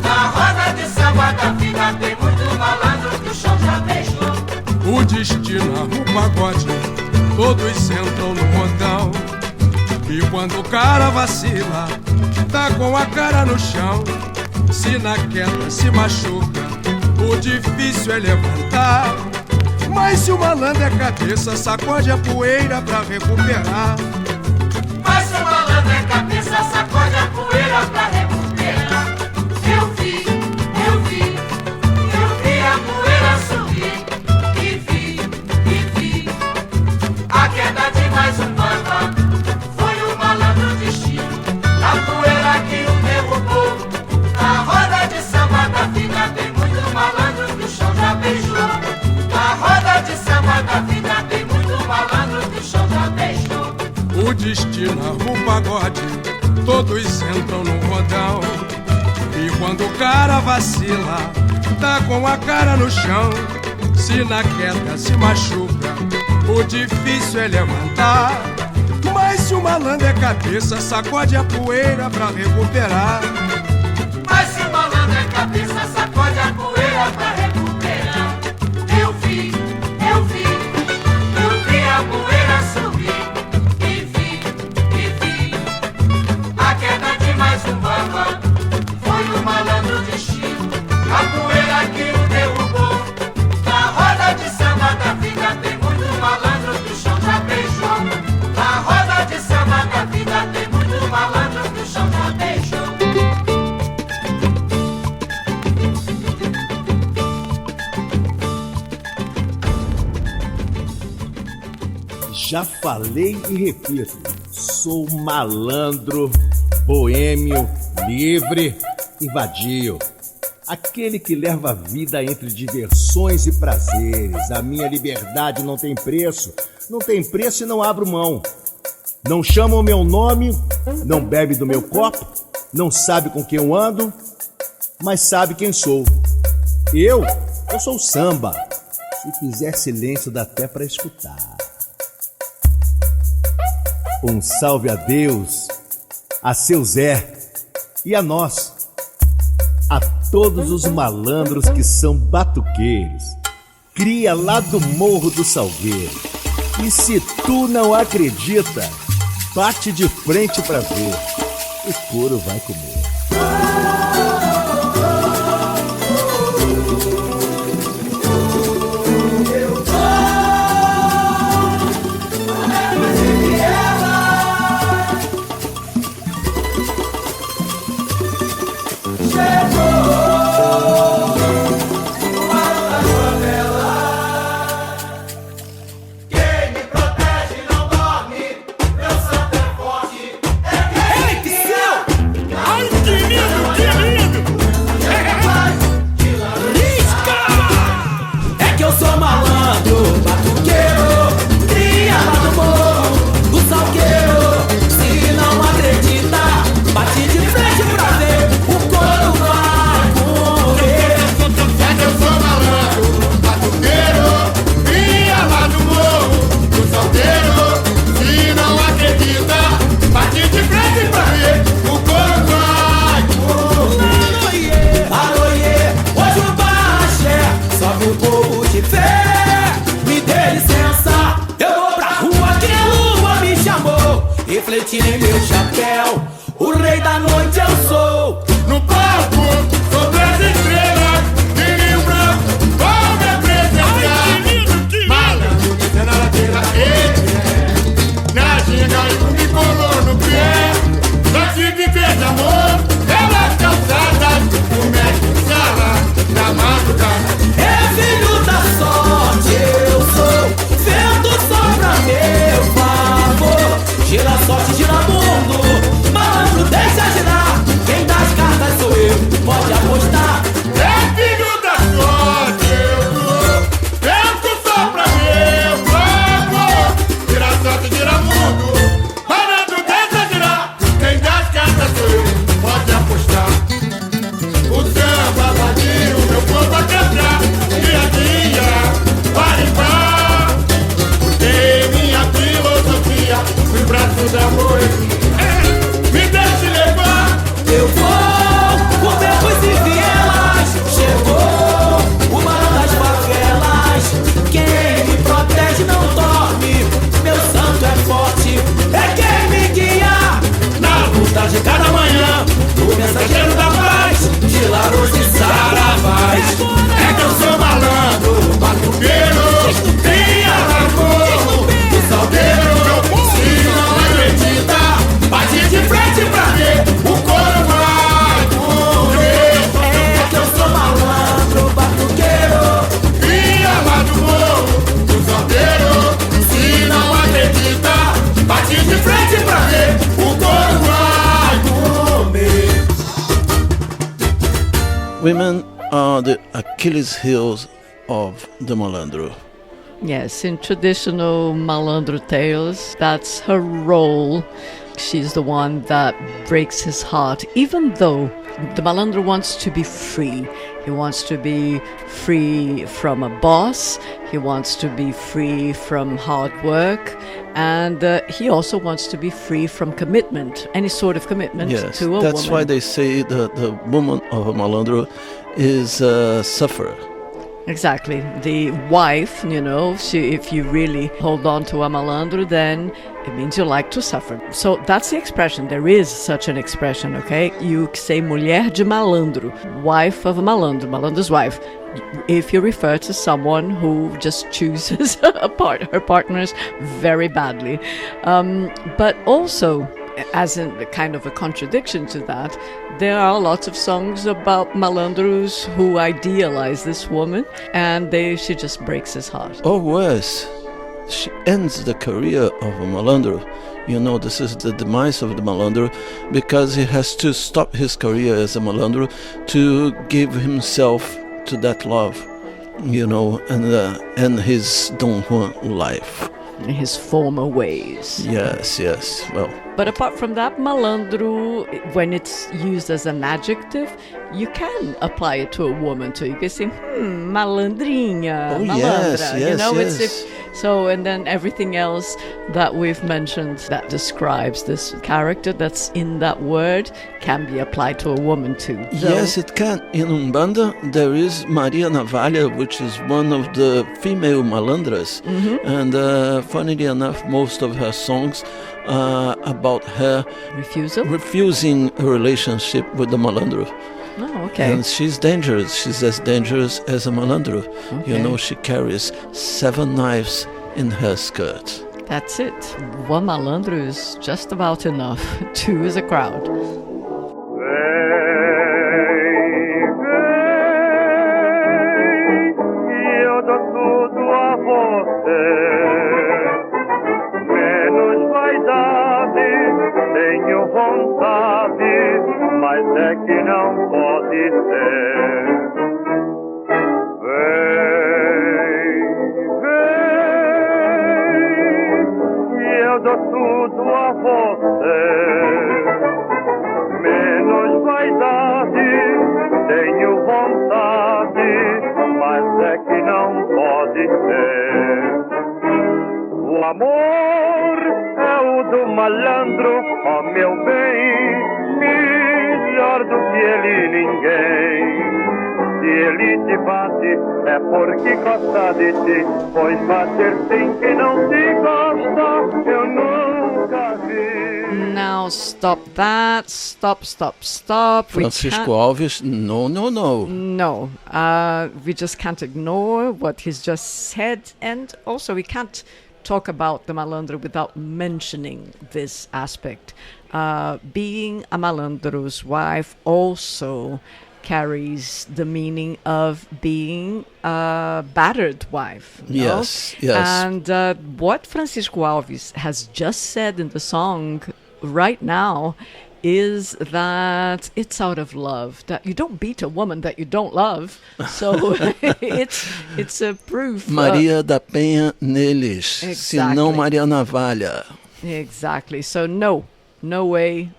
S17: Na roda de samba da vida tem muito malandro que o chão já beijou.
S7: O destino arma o pagode, todos entram no rodão. E quando o cara vacila, tá com a cara no chão. Se na queda se machuca, o difícil é levantar. Mas se o malandro é cabeça, sacode a poeira pra recuperar.
S17: Mas se o malandro é cabeça, sacode a poeira pra recuperar. Eu vi a poeira subir e vi a queda de mais um bamba. Foi o malandro destino, a poeira que o derrubou. Na roda de samba da vida tem muito malandro que o chão já beijou. Na roda de samba da vida tem muito malandro que o chão já beijou.
S7: O destino arma o pagode, todos entram no rodão. E quando o cara vacila, tá com a cara no chão. Se na queda se machuca, o difícil é levantar. Mas se o malandro é cabeça, sacode a poeira pra recuperar.
S17: Mas se o malandro é cabeça, sacode a poeira pra recuperar. Eu vi a poeira subir e vi a queda de mais um bamba. Foi o malandro destino, a poeira que o derrubou. Na roda de samba da vida tem muito malandro que o chão já beijou. Na roda de samba da vida tem muito malandro que o chão já beijou.
S10: Já falei e repito, sou malandro, boêmio, livre e vadio. Aquele que leva a vida entre diversões e prazeres. A minha liberdade não tem preço e não abro mão. Não chama o meu nome, não bebe do meu copo, não sabe com quem eu ando, mas sabe quem sou. Eu sou samba. Se fizer silêncio dá até pra escutar. Um salve a Deus, a seu Zé e a nós, a todos os malandros que são batuqueiros, cria lá do Morro do Salgueiro. E se tu não acredita, bate de frente pra ver, o couro vai comer.
S17: Ai,
S1: refletir em meu chapéu. O rei da noite eu sou.
S8: No palco, sobre as estrelas, menino branco, vou me apresentar. Malandro, descendo na ladeira, na ginga e com bicolor no pé. Nós se viver de amor, pelas calçadas, o médico sala, na madrugada.
S1: É filho da sorte, eu sou. Vento sopra meu favor. Gira a sorte, gira mundo. Malandro, deixa girar. Quem dá as cartas sou eu, pode apostar.
S8: É filho da sorte, eu sou. Vento sopra meu favor. Gira a sorte, gira mundo. Malandro, deixa girar. Quem dá as cartas sou eu, pode apostar. O samba vadio, meu povo a cantar. Dia a dia, para e par. Porque minha filosofia, no braço da boemia, me deixe levar.
S1: Eu vou, por becos e vielas. Chegou o mar das favelas. Quem me protege não dorme. Meu santo é forte, é quem me guia. Na luta de cada manhã, o mensageiro da paz, de Laros e Saravás.
S8: É que eu sou malandro, batuqueiro, tenha amor, o salgueiro. Se não acredita, bate de frente pra ver, o coro vai correr.
S1: É que eu sou malandro, batuqueiro,
S8: tenha amado o morro, o salgueiro. Se não acredita, bate de frente pra ver, o coro vai comer.
S4: Women are the Achilles heels of the malandro.
S5: Yes, in traditional malandro tales, that's her role. She's the one that breaks his heart, even though the malandro wants to be free. He wants to be free from a boss, he wants to be free from hard work, and he also wants to be free from commitment, any sort of commitment
S4: Yes,
S5: to a
S4: that's
S5: woman.
S4: why they say the woman of a malandro is a sufferer.
S5: Exactly. The wife, you know, if you really hold on to a malandro, then it means you like to suffer. So that's the expression. There is such an expression, okay? You say mulher de malandro, wife of a malandro, malandro's wife. If you refer to someone who just chooses her partners very badly. But also, as in a kind of a contradiction to that, there are lots of songs about malandros who idealize this woman, and she just breaks his heart.
S4: Or worse, she ends the career of a malandro. You know, this is the demise of the malandro, because he has to stop his career as a malandro to give himself to that love, you know, and end his Don Juan life.
S5: His former ways.
S4: Yes, well.
S5: But apart from that, malandro, when it's used as an adjective, you can apply it to a woman too. You can say, malandrinha,
S4: Oh,
S5: malandra. You know,
S4: yes.
S5: So, and then everything else that we've mentioned that describes this character that's in that word can be applied to a woman too. So,
S4: Yes, it can. In Umbanda, there is Maria Navalha, which is one of the female malandras. And funnily enough, most of her songs are about her refusing a relationship with the malandro.
S5: Oh, okay.
S4: And she's dangerous. She's as dangerous as a malandro. You
S5: Okay.
S4: know, she carries 7 knives in her skirt.
S5: That's it. One malandro is just about enough. 2 is a crowd.
S23: Eu dou tudo a você, menos vaidade, tenho vontade, mas é que não pode ser. Vem, eu dou tudo a você, menos vaidade, tenho vontade, mas é que não pode ser. O amor é o do malandro, ó meu bem, melhor do que ele ninguém. Se ele te bate é porque gosta de ti, pois bater sem que não se gosta eu nunca vi.
S5: now stop that. Stop.
S4: Francisco Alves, no.
S5: No, we just can't ignore what he's just said, and also we can't talk about the malandro without mentioning this aspect. Being a malandro's wife also carries the meaning of being a battered wife.
S4: Yes.
S5: And what Francisco Alves has just said in the song right now is that it's out of love, that you don't beat a woman that you don't love. So it's a proof.
S4: Maria da Penha neles,
S5: Exactly.
S4: senão Maria Navalha.
S5: Exactly. So no way.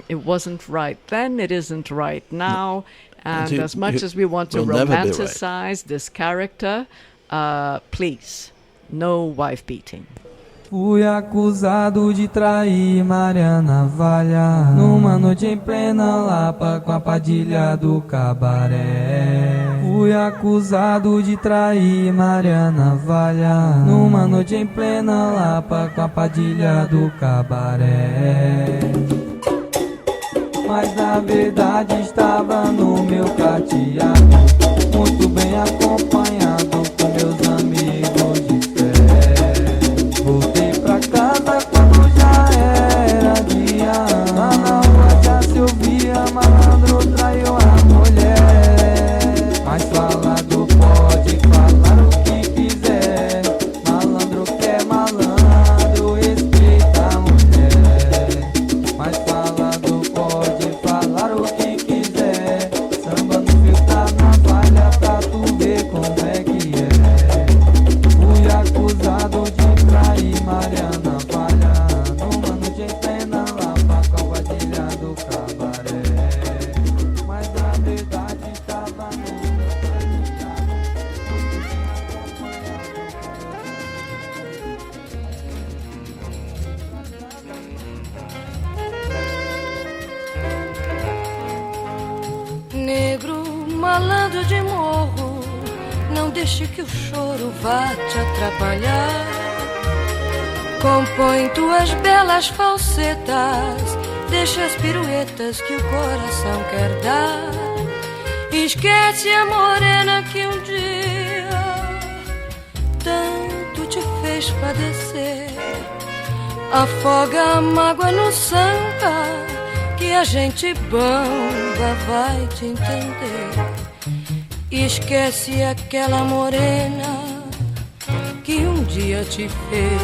S5: It wasn't right then, it isn't right now. And as much as we want to romanticize this character, please, no wife beating.
S11: Fui acusado de trair Maria Navalha numa noite em plena Lapa com a Padilha do cabaré. Fui acusado de trair Maria Navalha numa noite em plena Lapa com a Padilha do cabaré. Mas na verdade estava no meu carteado, muito bem acompanhado com meus amigos de fé. Voltei pra casa quando já era dia, lá na rua já se ouvia malandro traiu a mulher. Mas falado pode falar o que quiser, malandro quer malandro, respeita a mulher. Mas falado pode falar o que quiser, samba no fio da navalha pra tu ver como é que é. Fui acusado de trair Maria Navalha numa noite em plena Lapa com a Padilha do cabaré. Mas na verdade estava no
S12: Negro, malandro de morro, não deixe que o choro vá te atrapalhar. Compõe tuas belas falsetas, deixa as piruetas que o coração quer dar. Esquece a morena que um dia tanto te fez padecer. Afoga a mágoa no samba, que a gente bamba vai te entender. Esquece aquela morena que um dia te fez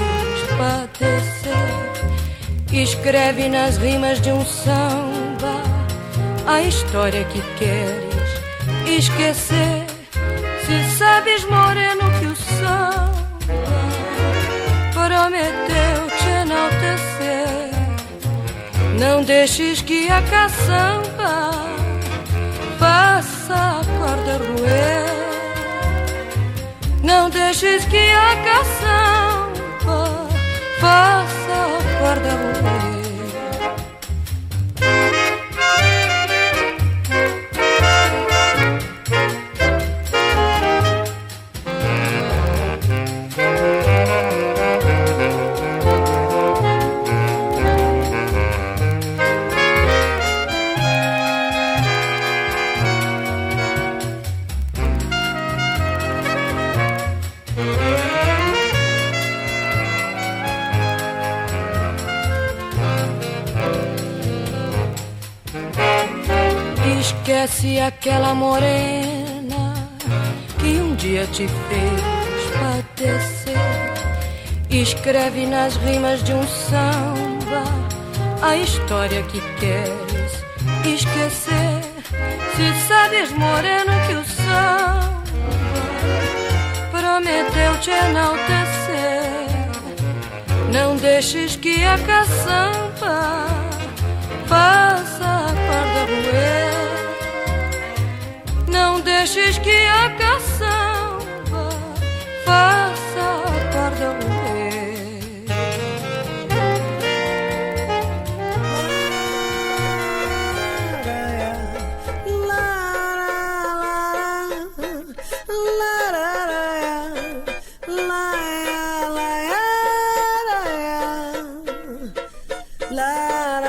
S12: padecer. Escreve nas rimas de um samba a história que queres esquecer. Se sabes, moreno, que o samba prometeu te enaltecer, não deixes que a caçamba faça a corda roer. Não deixes que a caçamba faça a corda roer. Esquece aquela morena que um dia te fez padecer. Escreve nas rimas de um samba a história que queres esquecer. Se sabes, moreno, que o samba prometeu te enaltecer, não deixes que a caçamba faça a corda roer. Não deixes que a caçamba faça a corda roer.
S9: La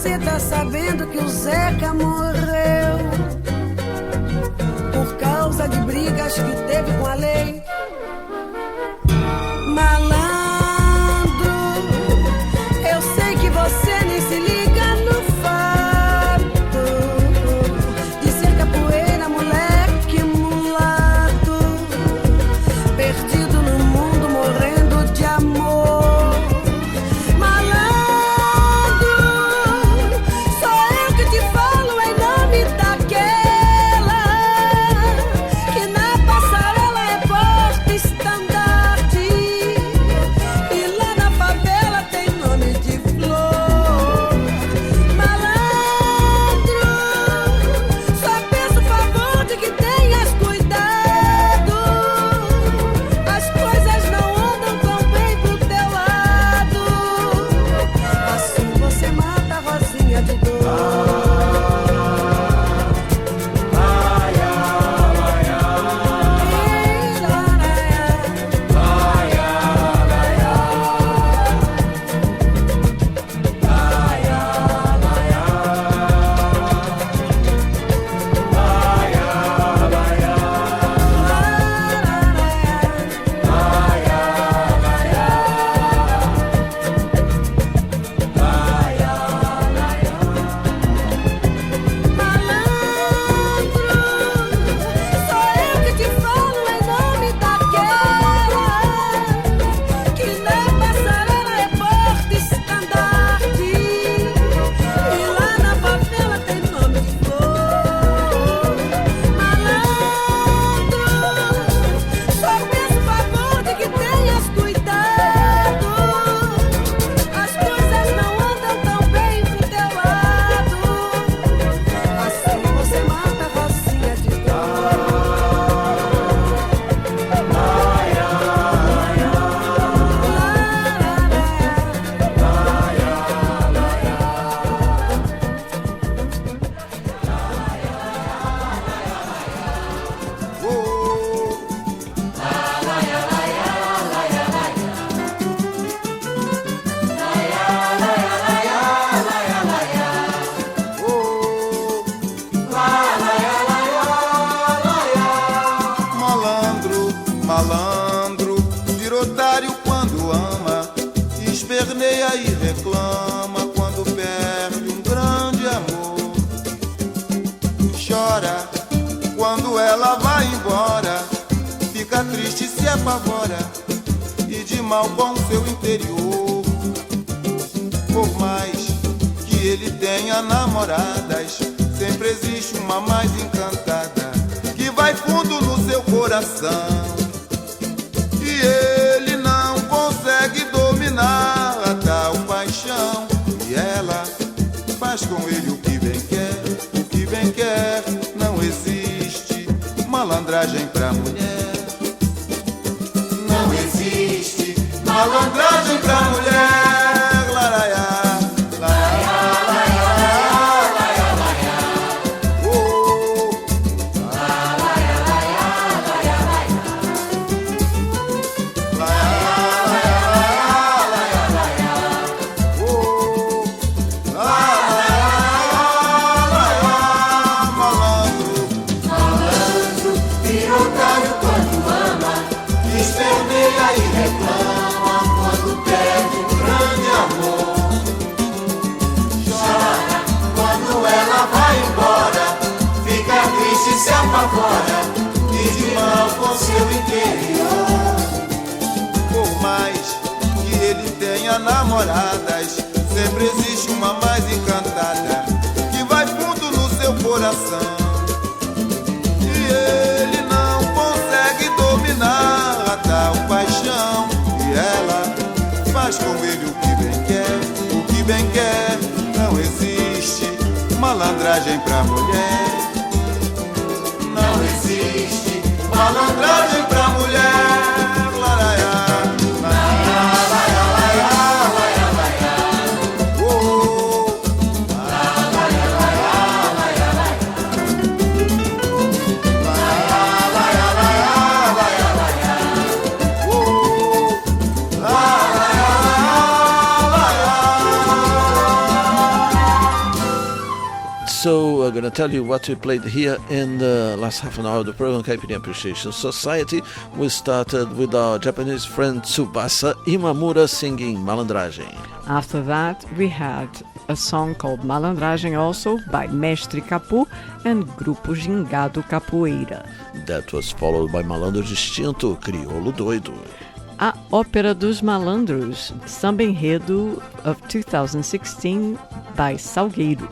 S9: você tá sabendo que o Zeca morreu por causa de brigas que teve com a lei? Malandro, eu sei que você nem se liga no fato de ser capoeira, moleque mulato, perdido no mundo, morrendo de amor. Malandro, sou eu que te falo em nome daquela que na passarela é porta-estandarte e lá na favela tem nome de flor. Malandro, só peço favor de que tenhas cuidado, as coisas não andam tão bem pro teu lado, assim você mata a Rosinha de dor. Sou eu que te falo em nome daquela que na passarela é porta-estandarte e lá na favela tem nome de flor. Malandro, só peço favor de que tenhas cuidado, as coisas não andam tão bem pro teu lado, assim você mata a Rosinha de
S13: Malandro, malandro, vira otário quando ama, esperneia e reclama quando perde um grande amor. Chora quando ela vai embora, fica triste, se apavora e de mal com seu interior. Por mais que ele tenha namoradas, sempre existe uma mais encantada que vai fundo no seu coração, e ele não consegue dominar a tal paixão, e ela faz com ele o que bem quer, o que bem quer. Não existe malandragem pra mulher, não existe malandragem pra mulher. Laraiá,
S17: Malandro, vira otário quando ama, esperneia e reclama quando perde um grande amor. Chora quando ela vai embora, fica triste, se apavora e de mal com seu interior.
S13: por mais que ele tenha namoradas, sempre existe uma mais encantada que vai fundo no seu coração, e ele não consegue dominar a tal paixão, e ela faz com ele o que bem quer, o que bem quer. Não existe malandragem pra mulher, não existe malandragem pra mulher. Laraiá,
S4: So we're going to tell you what we played here in the last half an hour of the program, Caipirinha Appreciation Society. We started with our Japanese friend Tsubasa Imamura singing Malandragem.
S5: After that, we had a song called Malandragem also by Mestre Capu and Grupo Gingado Capoeira.
S4: That was followed by Malandro Distinto, Crioulo Doido.
S5: A Ópera dos Malandros, Samba Enredo of 2016 by Salgueiro.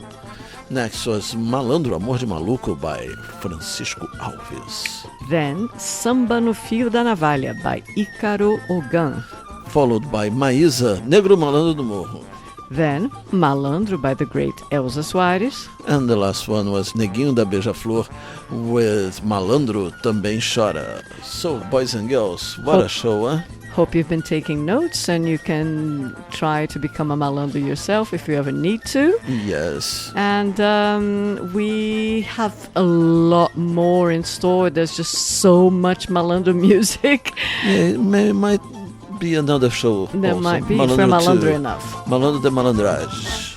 S4: Next was Malandro Amor de Maluco by Francisco Alves.
S5: Then Samba no Fio da Navalha by Ícaro Ogan.
S4: Followed by Maísa, Negro Malandro do Morro.
S5: Then Malandro by the great Elza Soares.
S4: And the last one was Neguinho da Beija-Flor with Malandro Também Chora. So, boys and girls, what a show, huh?
S5: Hope you've been taking notes and you can try to become a malandro yourself if you ever need to.
S4: Yes.
S5: And we have a lot more in store. There's just so much malandro music.
S4: Yeah, it might be another show.
S5: There
S4: also.
S5: might be,
S4: Malandro
S5: for Malandro
S4: 2.
S5: enough.
S4: Malandro de Malandragem.